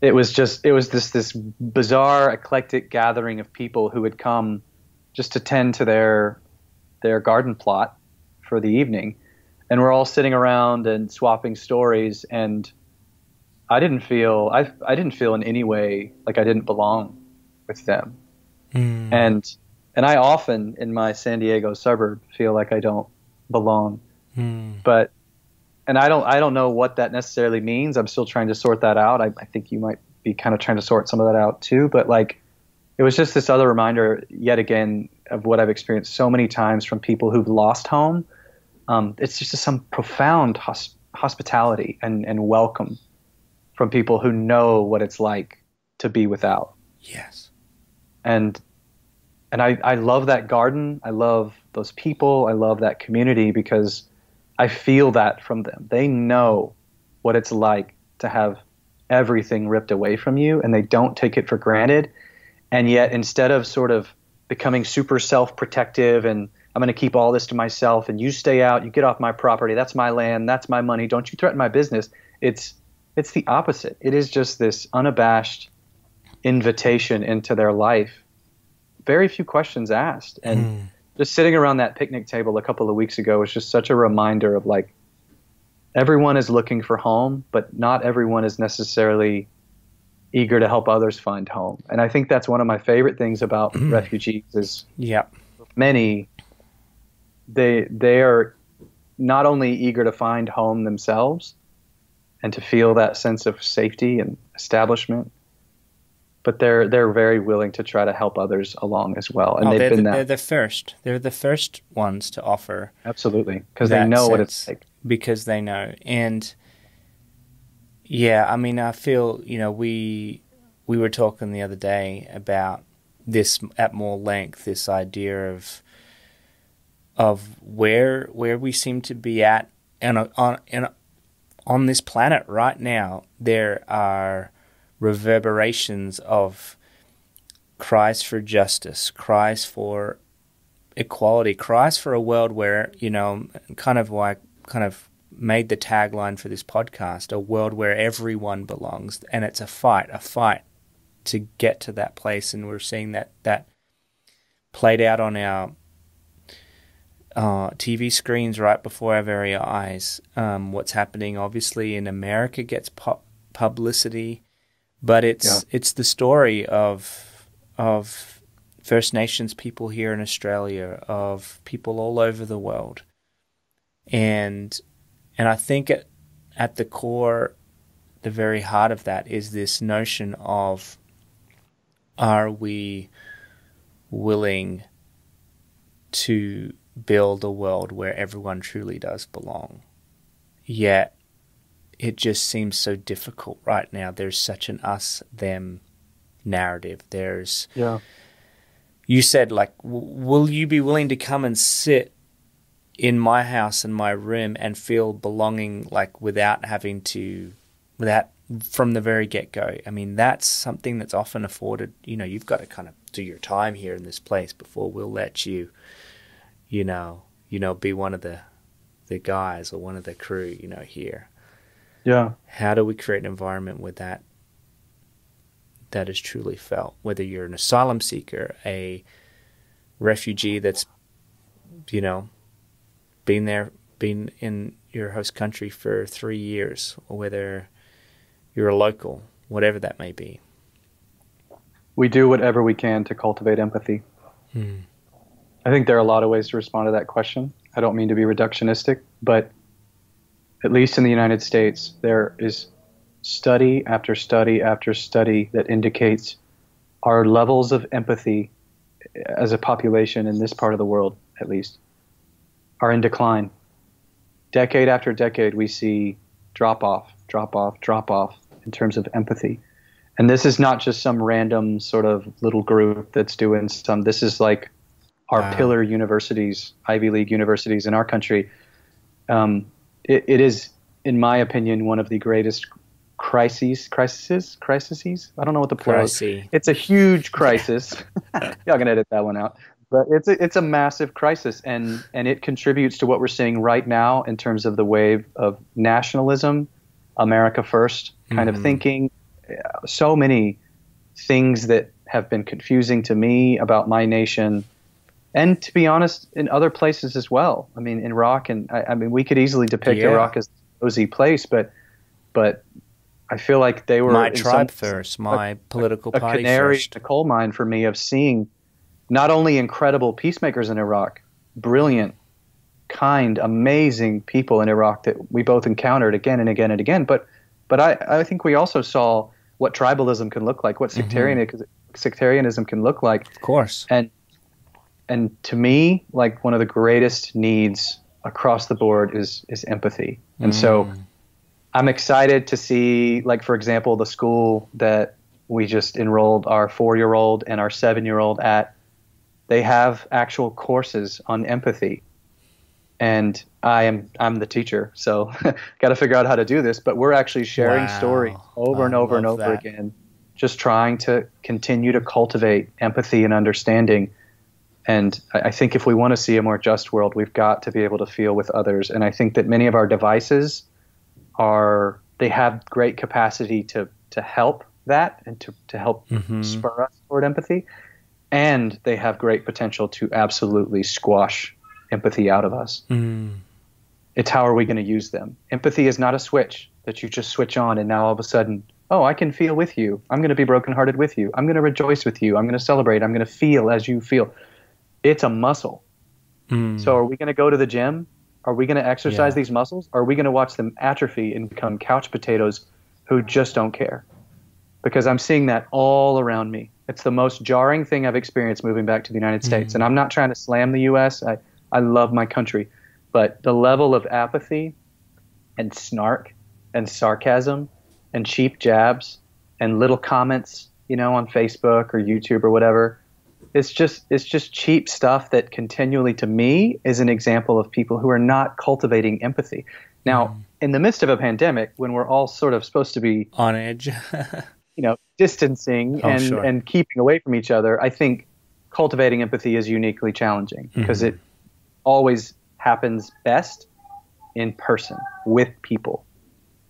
It was this bizarre, eclectic gathering of people who had come just to tend to their garden plot for the evening, and we're all sitting around and swapping stories. And I didn't feel in any way like I didn't belong with them. And I often in my San Diego suburb feel like I don't belong. But I don't know what that necessarily means. I'm still trying to sort that out. I think you might be kind of trying to sort some of that out too. But like, it was just this other reminder yet again of what I've experienced so many times from people who've lost home. It's just some profound hospitality and welcome from people who know what it's like to be without. Yes. And I love that garden. I love those people. I love that community, because I feel that from them. They know what it's like to have everything ripped away from you, and they don't take it for granted. And yet, instead of sort of becoming super self-protective and I'm going to keep all this to myself and you stay out, you get off my property, that's my land, that's my money, don't you threaten my business. It's the opposite. It is just this unabashed invitation into their life. Very few questions asked. And just sitting around that picnic table a couple of weeks ago was just such a reminder of like, everyone is looking for home, but not everyone is necessarily eager to help others find home. And I think that's one of my favorite things about refugees is many, they are not only eager to find home themselves and to feel that sense of safety and establishment, but they're very willing to try to help others along as well. And they're the first. They're the first ones to offer. Absolutely, because they know what it's like. Because they know. And yeah, I mean, I feel, you know, we were talking the other day about this at more length, this idea of where we seem to be at and on this planet right now. There are reverberations of cries for justice, cries for equality, cries for a world where, you know, kind of made the tagline for this podcast, a world where everyone belongs. And it's a fight to get to that place. And we're seeing that played out on our TV screens right before our very eyes. What's happening obviously in America gets publicity, but it's the story of First Nations people here in Australia, of people all over the world. And I think at the core, the very heart of that is this notion of, are we willing to build a world where everyone truly does belong? Yet it just seems so difficult right now. There's such an us-them narrative. There's, you said, like, will you be willing to come and sit in my house, in my room, and feel belonging, like, without from the very get-go? I mean, that's something that's often afforded. You know, you've got to kind of do your time here in this place before we'll let you, you know, be one of the guys or one of the crew, you know, here. Yeah. How do we create an environment where that is truly felt? Whether you're an asylum seeker, a refugee that's, you know, been in your host country for 3 years, or whether you're a local, whatever that may be. We do whatever we can to cultivate empathy. I think there are a lot of ways to respond to that question. I don't mean to be reductionistic, but at least in the United States, there is study after study after study that indicates our levels of empathy as a population in this part of the world, at least, are in decline. Decade after decade, we see drop off in terms of empathy. And this is not just some random sort of little group that's doing some. This is like our pillar universities, Ivy League universities in our country. It is, in my opinion, one of the greatest crises. I don't know what the plural is. It's a huge crisis. Y'all can edit that one out. But it's a massive crisis, and it contributes to what we're seeing right now in terms of the wave of nationalism, America first kind of thinking. So many things that have been confusing to me about my nation, and to be honest, in other places as well. I mean, in Iraq, and I mean, we could easily depict Iraq as a cozy place, but I feel like they were my tribe first, my political party canary first. in the coal mine for me of seeing not only incredible peacemakers in Iraq, brilliant, kind, amazing people in Iraq that we both encountered again and again and again, but I think we also saw what tribalism can look like, what sectarianism can look like. Of course. And to me, like, one of the greatest needs across the board is empathy. And so I'm excited to see, like, for example, the school that we just enrolled our 4-year-old and our 7-year-old at, they have actual courses on empathy. And I'm the teacher, so got to figure out how to do this. But we're actually sharing stories over and over and over again, just trying to continue to cultivate empathy and understanding. And I think if we want to see a more just world, we've got to be able to feel with others. And I think that many of our devices they have great capacity to help that and to help spur us toward empathy. And they have great potential to absolutely squash empathy out of us. It's how are we going to use them? Empathy is not a switch that you just switch on and now all of a sudden, oh, I can feel with you. I'm going to be brokenhearted with you. I'm going to rejoice with you. I'm going to celebrate. I'm going to feel as you feel. It's a muscle. So are we going to go to the gym? Are we going to exercise these muscles? Or are we going to watch them atrophy and become couch potatoes who just don't care? Because I'm seeing that all around me. It's the most jarring thing I've experienced moving back to the United States. And I'm not trying to slam the U.S. I love my country. But the level of apathy and snark and sarcasm and cheap jabs and little comments, on Facebook or YouTube or whatever, it's just cheap stuff that continually, to me, is an example of people who are not cultivating empathy. Now, in the midst of a pandemic, when we're all sort of supposed to be on edge, distancing and keeping away from each other, I think cultivating empathy is uniquely challenging because it always happens best in person with people.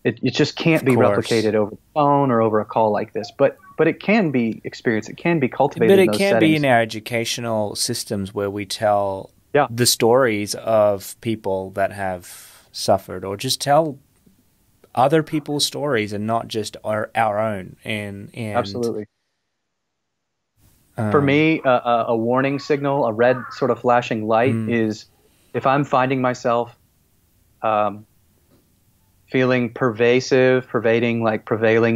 It just can't be replicated over the phone or over a call like this, but it can be experienced. It can be cultivated. But in those it can settings. be in our educational systems where we tell the stories of people that have suffered, or just tell other people's stories and not just our own. And absolutely. For me, a warning signal, a red sort of flashing light is if I'm finding myself feeling prevailing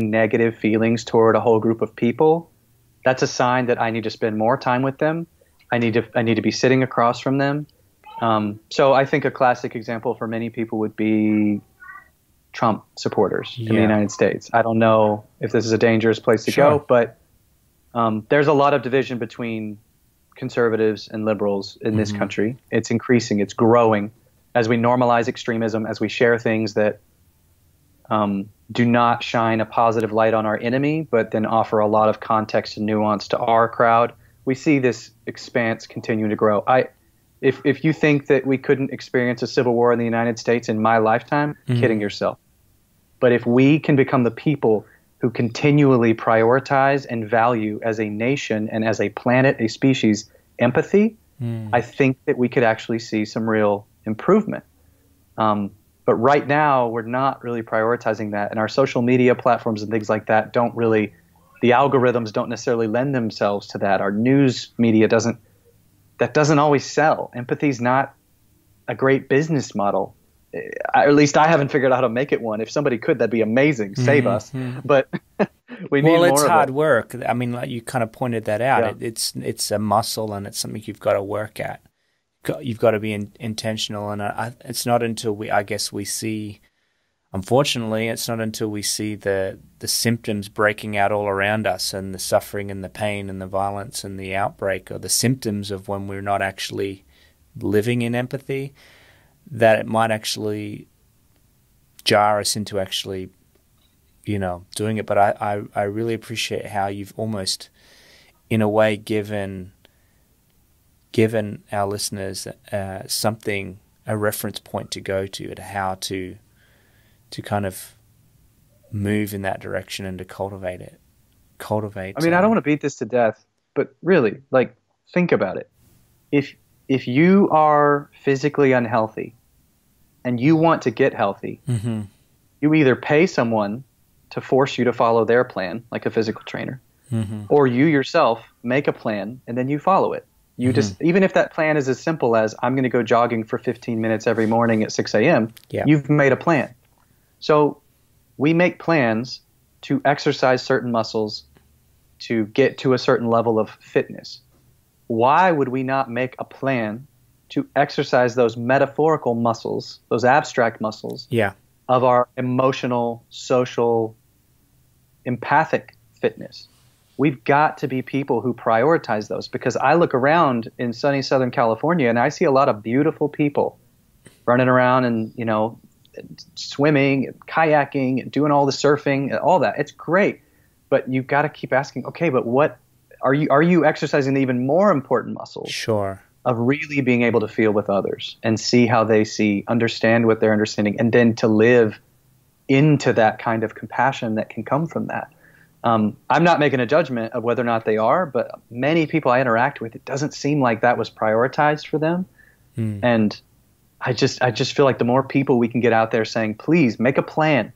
negative feelings toward a whole group of people, that's a sign that I need to spend more time with them. I need to be sitting across from them. So I think a classic example for many people would be Trump supporters in the United States. I don't know if this is a dangerous place to go, but there's a lot of division between conservatives and liberals in this country. It's increasing. It's growing as we normalize extremism, as we share things that do not shine a positive light on our enemy, but then offer a lot of context and nuance to our crowd. We see this expanse continuing to grow. If you think that we couldn't experience a civil war in the United States in my lifetime, kidding yourself. But if we can become the people who continually prioritize and value as a nation and as a planet, a species, empathy, I think that we could actually see some real improvement. But right now, we're not really prioritizing that. And our social media platforms and things like that the algorithms don't necessarily lend themselves to that. Our news media doesn't always sell. Empathy is not a great business model. at least I haven't figured out how to make it one. If somebody could, that'd be amazing. Save us. But we need more it's of hard it. work. I mean, like you kind of pointed that out. Yeah. It's a muscle, and it's something you've got to work at. You've got to be intentional, and it's not until we see. Unfortunately, it's not until we see the symptoms breaking out all around us, and the suffering and the pain and the violence and the outbreak, or the symptoms of when we're not actually living in empathy, that it might actually jar us into actually, doing it. But I really appreciate how you've almost, in a way, given our listeners something, a reference point to go to how to kind of move in that direction and to cultivate it. I mean, I don't want to beat this to death, but really, like, think about it. If you are physically unhealthy and you want to get healthy, mm-hmm. you either pay someone to force you to follow their plan, like a physical trainer, mm-hmm. or you yourself make a plan and then you follow it. You just, even if that plan is as simple as I'm going to go jogging for 15 minutes every morning at 6 a.m., you've made a plan. So we make plans to exercise certain muscles to get to a certain level of fitness. Why would we not make a plan to exercise those metaphorical muscles, those abstract muscles of our emotional, social, empathic fitness? We've got to be people who prioritize those, because I look around in sunny Southern California and I see a lot of beautiful people running around and, swimming, and kayaking, and doing all the surfing, and all that. It's great. But you've got to keep asking, okay, but what are you exercising the even more important muscles? Sure. Of really being able to feel with others and see how they see, understand what they're understanding, and then to live into that kind of compassion that can come from that. I'm not making a judgment of whether or not they are, but many people I interact with, it doesn't seem like that was prioritized for them. And I just feel like the more people we can get out there saying, please make a plan,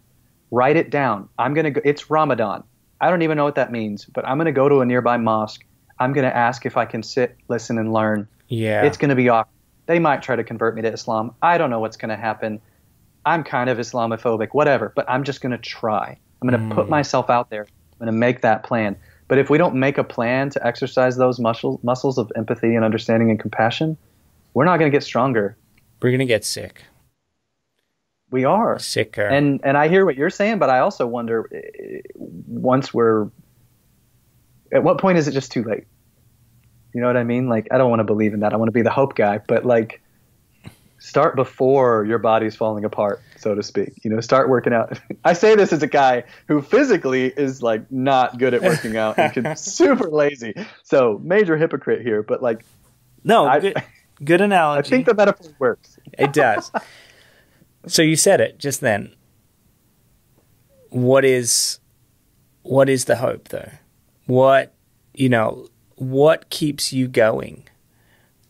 write it down. I'm going to go, it's Ramadan. I don't even know what that means, but I'm going to go to a nearby mosque. I'm going to ask if I can sit, listen, and learn. Yeah. It's going to be awkward. They might try to convert me to Islam. I don't know what's going to happen. I'm kind of Islamophobic, whatever, but I'm just going to try. I'm going to put myself out there. I'm going to make that plan. But if we don't make a plan to exercise those muscles of empathy and understanding and compassion, we're not going to get stronger. We're going to get sick. We are. Sicker. And I hear what you're saying, but I also wonder, at what point is it just too late? You know what I mean? Like, I don't want to believe in that. I want to be the hope guy, but like, start before your body's falling apart, so to speak. Start working out. I say this as a guy who physically is like not good at working out and super lazy. So major hypocrite here, but like, no, good analogy. I think the metaphor works. It does. So you said it just then. What is the hope though? What keeps you going?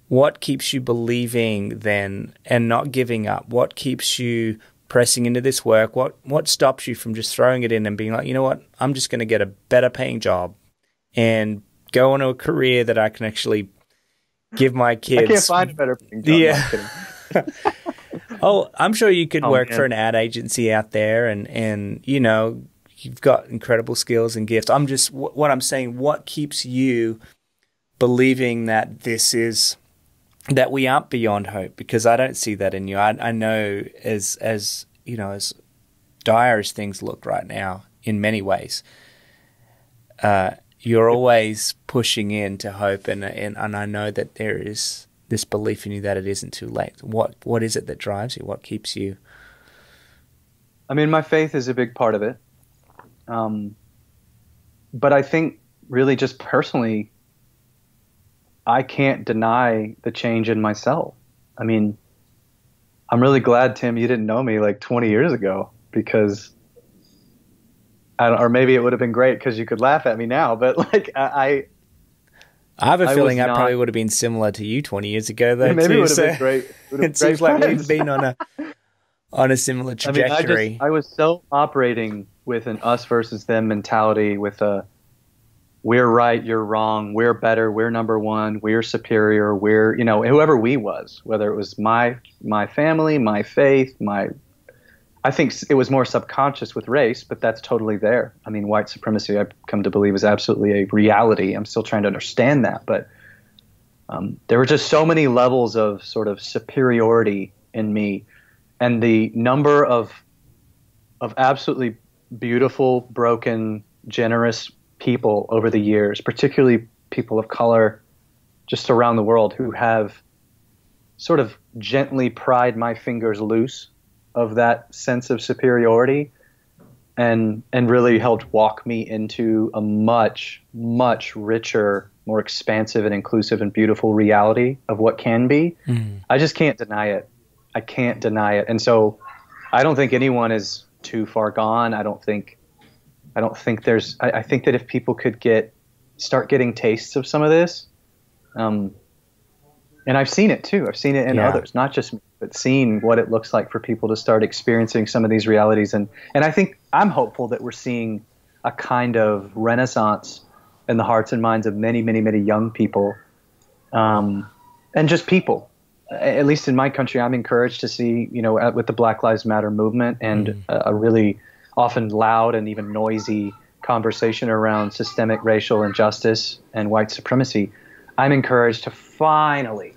What keeps you believing then and not giving up? What keeps you pressing into this work? What stops you from just throwing it in and being like, you know what, I'm just going to get a better paying job and go into a career that I can actually give my kids. I can't find a better paying job. Yeah. Oh, I'm sure you could work for an ad agency out there and you've got incredible skills and gifts. I'm just, what I'm saying, what keeps you believing that that we aren't beyond hope? Because I don't see that in you. I know as dire as things look right now in many ways, you're always pushing into hope, and I know that there is this belief in you that it isn't too late. What is it that drives you? What keeps you? I mean, my faith is a big part of it. But I think really just personally, I can't deny the change in myself. I mean, I'm really glad, Tim, you didn't know me like 20 years ago, because or maybe it would have been great because you could laugh at me now, but like I have a feeling I probably would have been similar to you 20 years ago though. Maybe too, it would have been great. It seems like we've been on a similar trajectory. I mean, I was so operating with an us versus them mentality, with a we're right, you're wrong, we're better, we're number one, we're superior, we're, whoever we was, whether it was my family, my faith, I think it was more subconscious with race, but that's totally there. I mean, white supremacy, I've come to believe, is absolutely a reality. I'm still trying to understand that, but there were just so many levels of sort of superiority in me, and the number of absolutely beautiful, broken, generous people over the years, particularly people of color just around the world, who have sort of gently pried my fingers loose of that sense of superiority and really helped walk me into a much, much richer, more expansive and inclusive and beautiful reality of what can be. I just can't deny it. I can't deny it. And so I don't think anyone is too far gone. I think that if people could start getting tastes of some of this, and I've seen it too. I've seen it in others, not just me, but seeing what it looks like for people to start experiencing some of these realities. And I think I'm hopeful that we're seeing a kind of renaissance in the hearts and minds of many, many, many young people, and just people. At least in my country, I'm encouraged to see, with the Black Lives Matter movement and a really often loud and even noisy conversation around systemic racial injustice and white supremacy, I'm encouraged to finally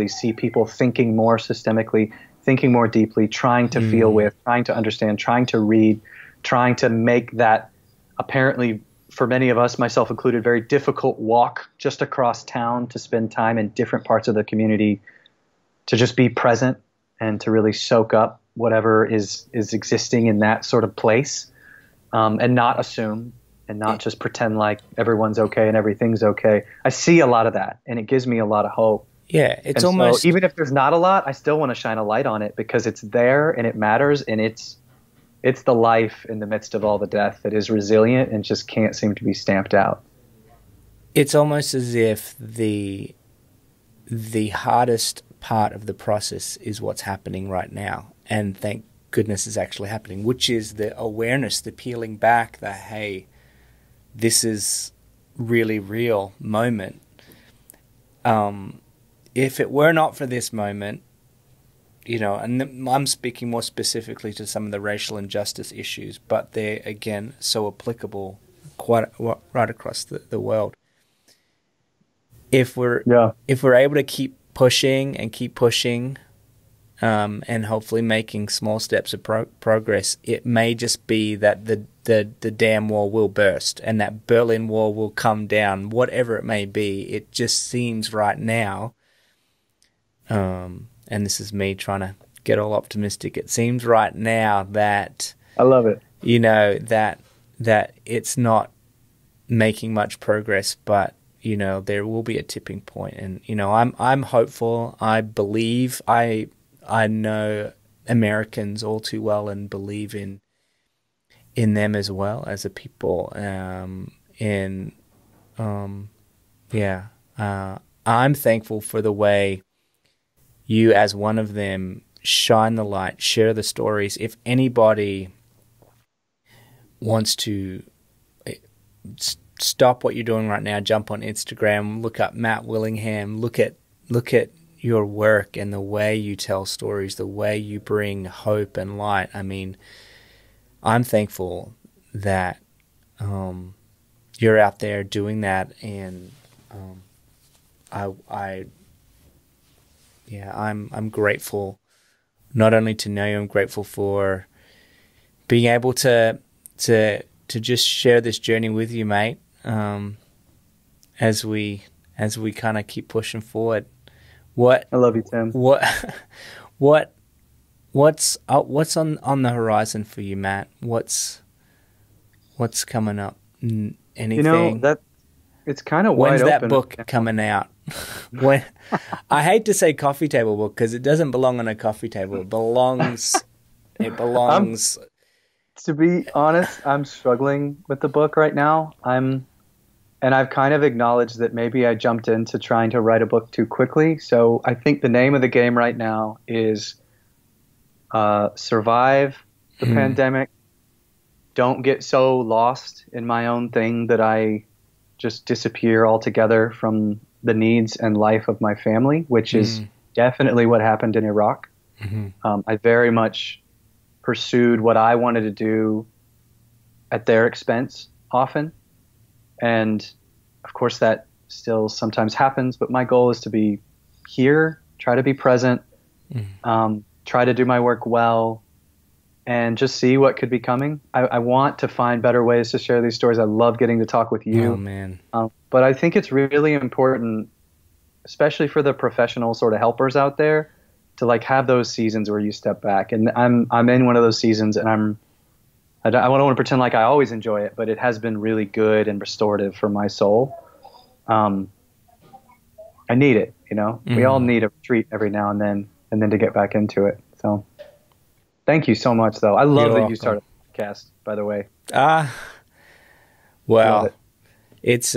see people thinking more systemically, thinking more deeply, trying to feel with, trying to understand, trying to read, trying to make that apparently, for many of us, myself included, very difficult walk just across town to spend time in different parts of the community, to just be present and to really soak up whatever is existing in that sort of place, and not assume and not just pretend like everyone's okay and everything's okay. I see a lot of that, and it gives me a lot of hope. Yeah, it's and almost... So even if there's not a lot, I still want to shine a light on it because it's there and it matters, and it's the life in the midst of all the death that is resilient and just can't seem to be stamped out. It's almost as if the hardest part of the process is what's happening right now, and thank goodness is actually happening, which is the awareness, the peeling back, the hey, this is really real moment. If it were not for this moment, and I'm speaking more specifically to some of the racial injustice issues, but they're, again, so applicable right across the world. If we're able to keep pushing, and hopefully making small steps of progress, it may just be that the damn wall will burst and that Berlin Wall will come down, whatever it may be. It just seems right now, and this is me trying to get all optimistic, it seems right now that... I love it. That it's not making much progress, but, there will be a tipping point. And, I'm hopeful. I believe, I know Americans all too well and believe in them as well as a people. I'm thankful for the way you, as one of them, shine the light, share the stories. If anybody wants to stop what you're doing right now, jump on Instagram, look up Matt Willingham, look at your work and the way you tell stories, the way you bring hope and light. I mean, I'm thankful that you're out there doing that, and I'm grateful not only to know you, I'm grateful for being able to just share this journey with you, mate, as we kind of keep pushing forward. I love you, Tim. What's on the horizon for you, Matt? What's coming up? Anything? That it's kind of wide open. When's that book coming out? When I hate to say coffee table book because it doesn't belong on a coffee table. It belongs. To be honest, I'm struggling with the book right now. And I've kind of acknowledged that maybe I jumped into trying to write a book too quickly. So I think the name of the game right now is survive the pandemic, don't get so lost in my own thing that I just disappear altogether from the needs and life of my family, which is definitely what happened in Iraq. I very much pursued what I wanted to do at their expense often. And of course that still sometimes happens, but my goal is to be here, try to be present, try to do my work well, and just see what could be coming. I want to find better ways to share these stories. I love getting to talk with you. Oh, man. But I think it's really important, especially for the professional sort of helpers out there, to like have those seasons where you step back. And I'm in one of those seasons, and I don't want to pretend like I always enjoy it, but it has been really good and restorative for my soul. I need it, you know. We all need a retreat every now and then to get back into it. So thank you so much, though. I love that you started a podcast, by the way. Well, it's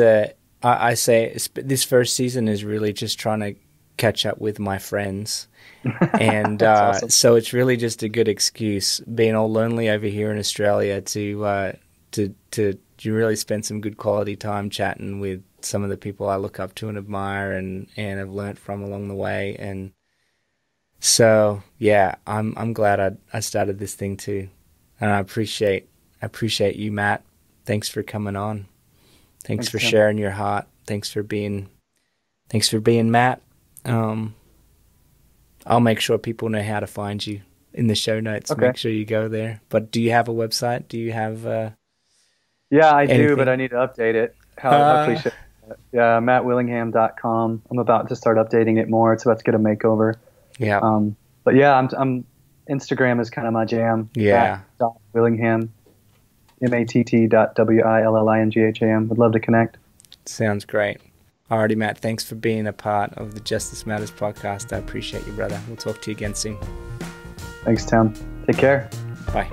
I say this first season is really just trying to catch up with my friends. And awesome. So it's really just a good excuse, being all lonely over here in Australia, to really spend some good quality time chatting with some of the people I look up to and admire and have learnt from along the way. And so yeah, I'm glad I started this thing too, and I appreciate you, Matt. Thanks for coming on. Thanks for sharing your heart. Thanks for being Matt. I'll make sure people know how to find you in the show notes. Okay. Make sure you go there. But do you have a website? Do you have Yeah, I do, but I need to update it. How cliche. Yeah, mattwillingham.com. I'm about to start updating it more. It's about to get a makeover. Yeah. But yeah, I'm Instagram is kind of my jam. Yeah. Willingham, matt.willingham. Would love to connect. Sounds great. Alrighty, Matt, thanks for being a part of the Justice Matters podcast. I appreciate you, brother. We'll talk to you again soon. Thanks, Tim. Take care. Bye.